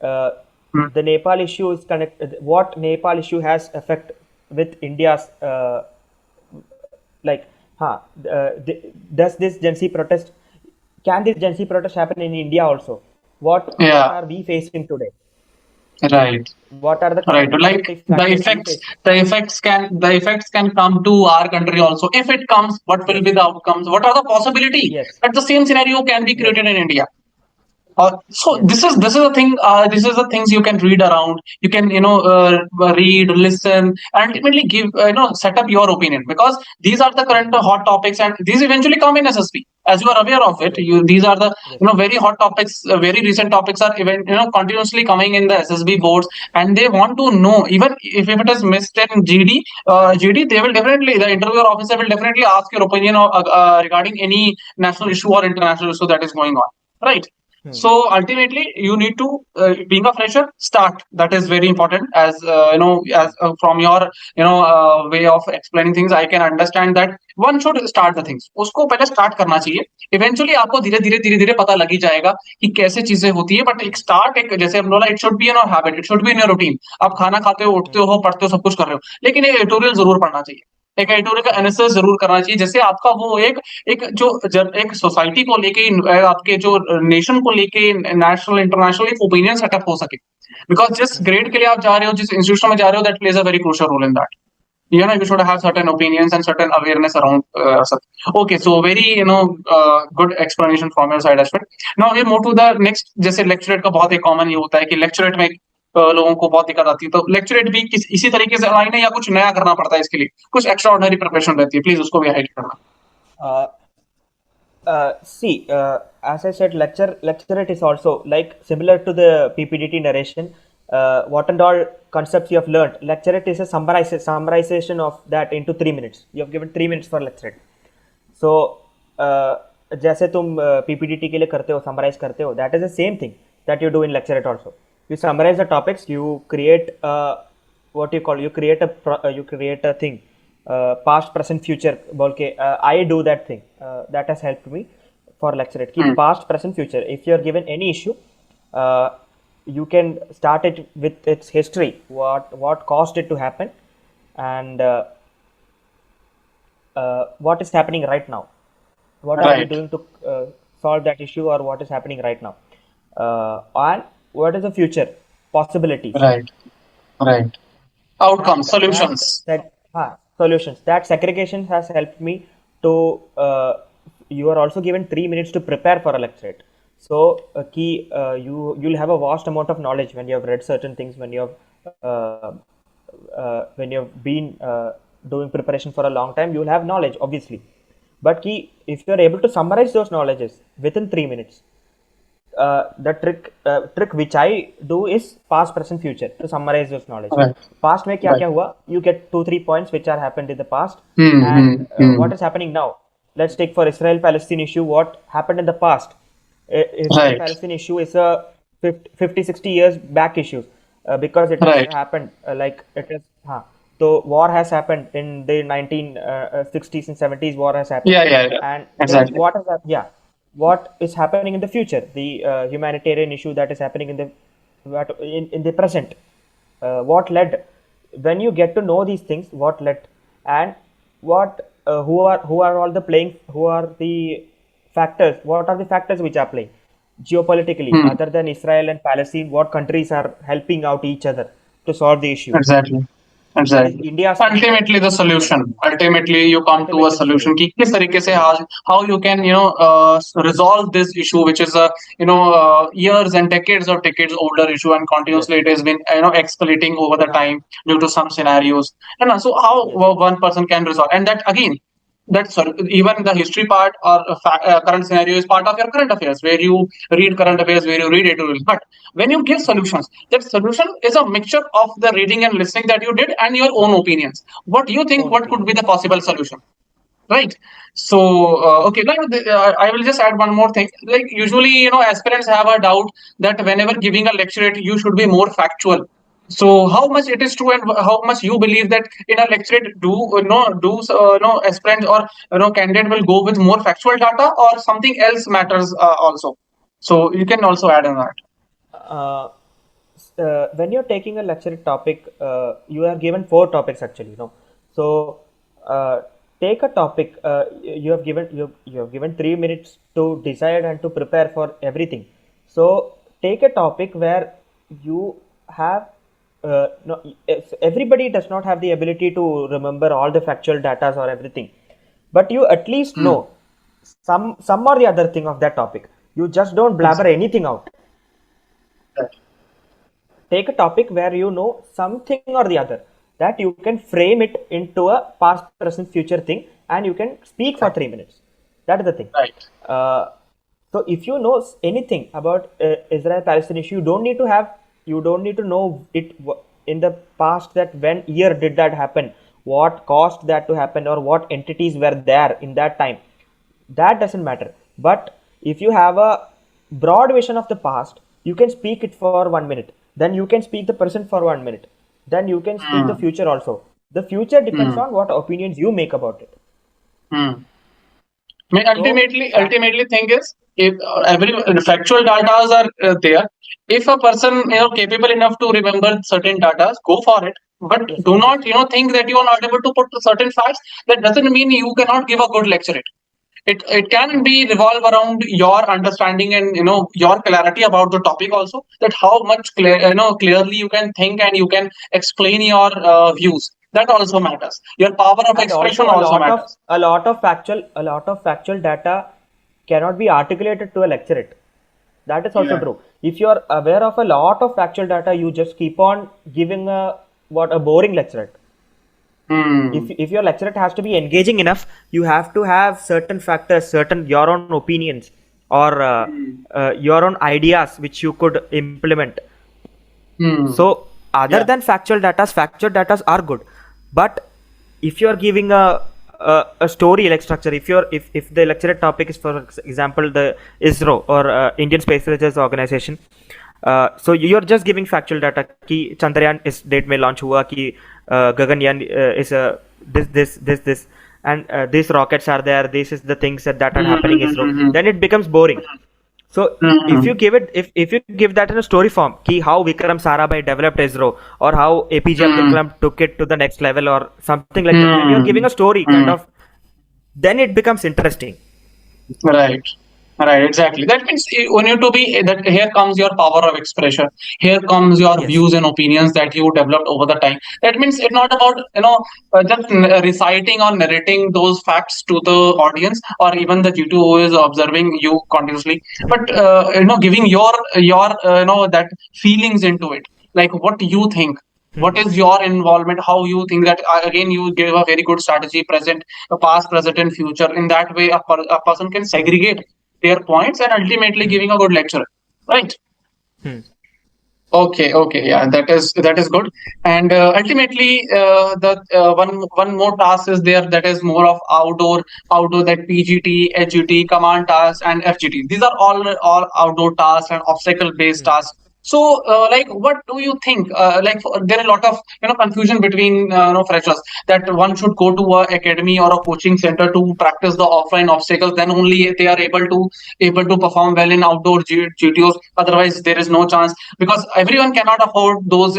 Hmm. The Nepal issue is connected. What Nepal issue has effect with India's like, does this Gen Z protest? Can this Gen Z protest happen in India also? What Yeah. are we facing today? Right. What are the Right. current Like factors we face? the effects can come to our country also. If it comes, what will Yes. be the outcomes? What are the possibility Yes. that the same scenario can be Yes. created in India? So Yes. this is a thing. This is the things you can read around. You can read, listen, and ultimately give set up your opinion, because these are the current hot topics, and these eventually come in SSB. As you are aware of it, Yes. these are the Yes. very hot topics. Very recent topics are even continuously coming in the SSB boards, and they want to know, even if it is missed in GD, they will definitely, the interviewer officer will definitely ask your opinion regarding any national issue or international issue that is going on, right? So ultimately, you need to, being a fresher, start. That is very important. As as from your way of explaining things, I can understand that one should start the things. उसको पहले start करना चाहिए. Eventually आपको धीरे धीरे पता लग ही जाएगा कि कैसे चीजें होती है. But एक start, एक जैसे हम बोला, it should be in your habit. It should be in your routine. आप खाना खाते हो, उठते हो, पढ़ते हो, सब कुछ कर रहे हो. लेकिन एक एडिटोरियल जरूर पढ़ना चाहिए. एक एडिटोरियल का एनालिसिस जरूर करना चाहिए, जैसे आपका वो एक जो एक सोसाइटी को लेके, आपके जो नेशन को लेके, नेशनल इंटरनेशनल एक ओपिनियन सेटअप हो सके. बिकॉज जिस ग्रेड के लिए आप जा रहे हो, जिस इंस्टीट्यूशन में जा रहे हो, that plays a very crucial role in that. You should have certain opinions and certain awareness around okay, so very good explanation from your side, Ashwin. Now we move to the next. जैसे lecturate का बहुत एक common ये होता है कि lecturate में लोगों को बहुत दिक्कत आती है, तो lecturate भी इसी तरीके से अलाइन है, या कुछ नया करना पड़ता है इसके लिए, कुछ extraordinary preparation रहती है? प्लीज उसको भी हाईलाइट करना. Uh, See, as I said, lecturate is also like similar to the PPDT narration. What and all concepts you have learned. Lecturate is a summarization of that into 3 minutes. You have given 3 minutes for lecturate. So, जैसे तुम PPDT के लिए करते हो, summarize करते हो, that is the same thing that you do in lecturate also. You summarize the topics, you create what you call, you create a thing. Past, present, future बोल के I do that thing. That has helped me for lecturate. Keep past, present, future. If you are given any issue, you can start it with its history. What caused it to happen, and what is happening right now. What are we doing to solve that issue, or what is happening right now, and what is the future possibilities. Right. Outcomes, solutions. Solutions. That segregation has helped me to. You are also given 3 minutes to prepare for a lecturate. So, you'll have a vast amount of knowledge when you have read certain things, when you have been doing preparation for a long time. You will have knowledge, obviously. But if you are able to summarize those knowledges within 3 minutes, the trick which I do is past, present, future to summarize those knowledge. Past में क्या हुआ? You get 2-3 points which are happened in the past, and what is happening now. Let's take for Israel-Palestine issue. What happened in the past? Israel-Palestine issue is a 50-60 years back issue, because it has happened like it is. So war has happened in the 1960s and 70s. War has happened. And exactly. What is happening in the future? The humanitarian issue that is happening in the present. What led? When you get to know these things, what led, and what who are all the playing? Who are the factors? What are the factors which are playing geopolitically, other than Israel and Palestine? What countries are helping out each other to solve the issue? Exactly. India's ultimately the solution. Ultimately, you come to a solution. कि किस तरीके से how you can resolve this issue, which is a years and decades older issue, and continuously it has been escalating over the time due to some scenarios. So how one person can resolve, and that again. Even the history part or current scenario is part of your current affairs, where you read current affairs, where you read editorials. But when you give solutions, that solution is a mixture of the reading and listening that you did and your own opinions. What do you think? What could be the possible solution? Right. So okay, now I will just add one more thing. Like usually, aspirants have a doubt that whenever giving a lecturate, you should be more factual. So how much it is true, and how much you believe that in a lecturate aspirant or candidate will go with more factual data, or something else matters also? So you can also add on that. uh, when you're taking a lecture topic, you are given 4 topics actually, So take a topic. You have given 3 minutes to decide and to prepare for everything. So take a topic where you have no, everybody does not have the ability to remember all the factual data or everything, but you at least know some or the other thing of that topic. You just don't blabber anything out. Take a topic where you know something or the other, that you can frame it into a past, present, future thing, and you can speak for 3 minutes. That is the thing. Right. So if you know anything about Israel-Palestine issue, you don't need to know it in the past, that when year did that happen, what caused that to happen, or what entities were there in that time. That doesn't matter. But if you have a broad vision of the past, you can speak it for 1 minute. Then you can speak the present for 1 minute. Then you can speak the future also. The future depends on what opinions you make about it. I mean, ultimately, thing is, if every factual data are there, if a person capable enough to remember certain data, go for it. But Yes, do not think that you are not able to put certain facts. That doesn't mean you cannot give a good lecture. It can be revolve around your understanding and your clarity about the topic also. That how much clearly you can think and you can explain your views. That also matters. Your power of and expression also also matters. a lot of factual data cannot be articulated to a lecturate. That is also true. If you are aware of a lot of factual data, you just keep on giving a boring lecturate. If your lecturate has to be engaging enough, you have to have certain factors, certain your own opinions, or your own ideas which you could implement. So other than factual data are good. But if you are giving a story like structure, if the lecture topic is, for example, the ISRO or Indian Space Research Organization, so you're just giving factual data ki Chandrayaan is date mein launch hua, ki Gaganyaan is this and these rockets are there, this is the things that are happening in ISRO, then it becomes boring. So if you give it, if you give that in a story form, ki how Vikram Sarabhai developed ISRO, or how APJ Abdul Kalam took it to the next level, or something like that, when you're giving a story kind of, then it becomes interesting. Right. Exactly. That means you need to be that. Here comes your power of expression. Here comes your views and opinions that you developed over the time. That means it's not about just reciting or narrating those facts to the audience or even the G2 who is observing you continuously, but giving your that feelings into it, like what you think. What is your involvement? How you think that again you give a very good strategy, present, past, present, and future. In that way, a person can segregate their points and ultimately giving a good lecture, right? Okay, yeah, that is good. And ultimately, the one more task is there, that is more of outdoor, that PGT, HGT, command tasks, and FGT. These are all outdoor tasks and obstacle based tasks. So, like, what do you think? There are a lot of confusion between freshers, that one should go to a academy or a coaching center to practice the offline obstacles. Then only they are able to perform well in outdoor GTOs. Otherwise, there is no chance, because everyone cannot afford those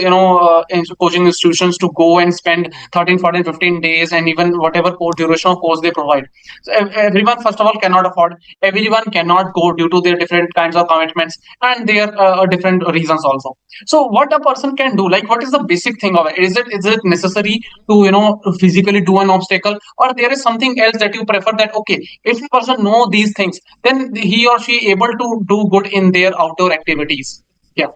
coaching institutions to go and spend 13, 14, 15 days, and even whatever duration of course they provide. So everyone, first of all, cannot afford. Everyone cannot go due to their different kinds of commitments and their different reasons also. So what a person can do, like what is the basic thing of it? Is it necessary to physically do an obstacle, or there is something else that you prefer, that okay, if a person know these things, then he or she able to do good in their outdoor activities? Yeah.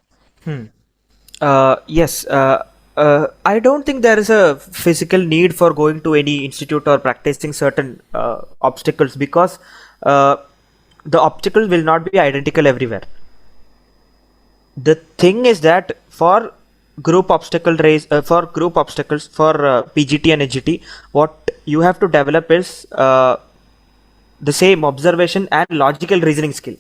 Yes. I don't think there is a physical need for going to any institute or practicing certain obstacles, because the obstacle will not be identical everywhere. The thing is that for group obstacle race, for group obstacles, for PGT and HGT, what you have to develop is the same observation and logical reasoning skill.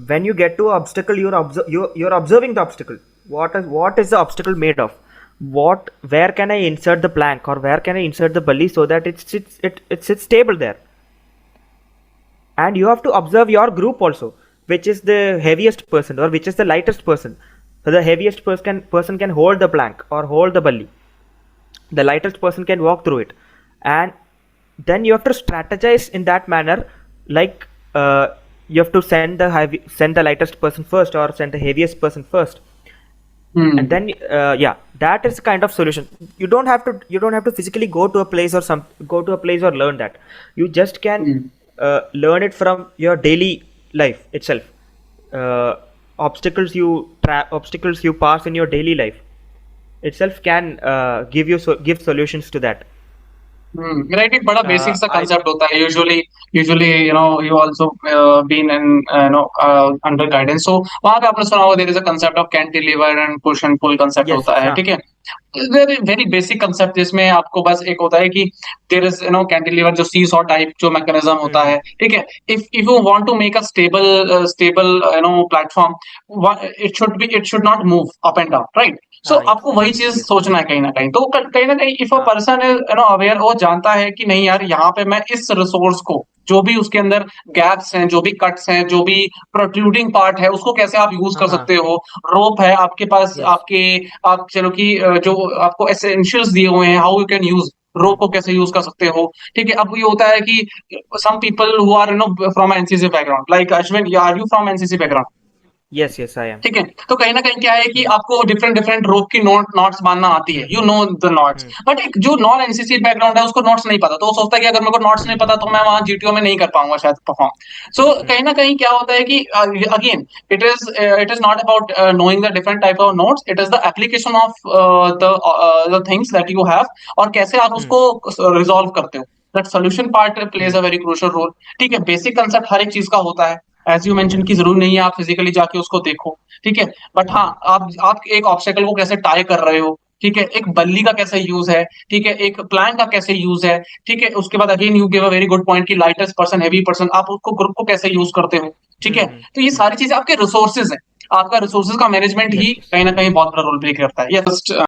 When you get to obstacle, you're observing the obstacle. What is the obstacle made of? Where can I insert the plank, or where can I insert the bully so that it sits stable there? And you have to observe your group also. which is the heaviest person or which is the lightest person. So the heaviest person can hold the plank or hold the bully. The lightest person can walk through it, and then you have to strategize in that manner. Like you have to send the lightest person first or send the heaviest person first. And then that is kind of solution. You don't have to physically go to a place or learn that. You just can learn it from your daily life itself. Obstacles you pass in your daily life itself can give solutions to that. Right, एक बड़ा basic सा concept होता है usually you also been in under guidance, so वहाँ पे आपने सुना होगा there is a concept of cantilever and push and pull concept Yes, होता है, ठीक है, very basic concept जिसमें आपको बस एक होता है कि there is cantilever जो seesaw type जो mechanism होता है, ठीक है, if you want to make a stable platform, it should not move up and down, right? So आपको वही चीज सोचना है कहीं ना कहीं, तो कहीं ना कहीं if a person is aware, वो जानता है कि नहीं यार यहाँ पे मैं इस रिसोर्स को, जो भी उसके अंदर गैप्स हैं, जो भी कट्स हैं, जो भी प्रोट्रूडिंग पार्ट है, उसको कैसे आप यूज कर सकते हो। रोप है आपके पास, आप चलो कि जो आपको एसेंशियल्स दिए हुए हैं, हाउ यू कैन यूज रोप को, कैसे यूज कर सकते हो, ठीक है। अब ये होता है कि some people who are from NCC background, like Ashwin, are you from NCC background? Yes, I am. ठीक है, तो कहीं ना कहीं क्या है कि आपको डिफरेंट रोप की नॉट्स बांधना आती है, you know the knots, but एक जो नॉन एनसीसी बैकग्राउंड है उसको नॉट्स नहीं पता, तो वो सोचता है कि अगर मेरे को नॉट्स नहीं पता तो मैं वहां जीटीओ में नहीं कर पाऊंगा शायद परफॉर्म। सो कहीं ना कहीं क्या होता है कि again it is not about knowing the different type of knots, it is the application of the things that you have, और कैसे आप उसको रिजॉल्व करते हो। That solution part plays a very crucial role, ठीक है। बेसिक कंसेप्ट हर एक चीज का होता है, एज यू मेंशन की जरूरी नहीं है आप फिजिकली जाके उसको देखो, ठीक है, बट हाँ आप एक ऑब्स्टेकल को कैसे टाई कर रहे हो, ठीक है, एक बल्ली का कैसे यूज है, ठीक है, एक प्लैंक का कैसे यूज है, ठीक है। उसके बाद again you give a very good point कि लाइटेस्ट पर्सन, हेवी पर्सन, आप उसको ग्रुप को कैसे यूज करते हो, ठीक है। तो ये सारी चीजें आपके रिसोर्सेज है, आपका रिसोर्सेज का मैनेजमेंट ही कहीं ना कहीं बहुत बड़ा रोल प्ले करता है।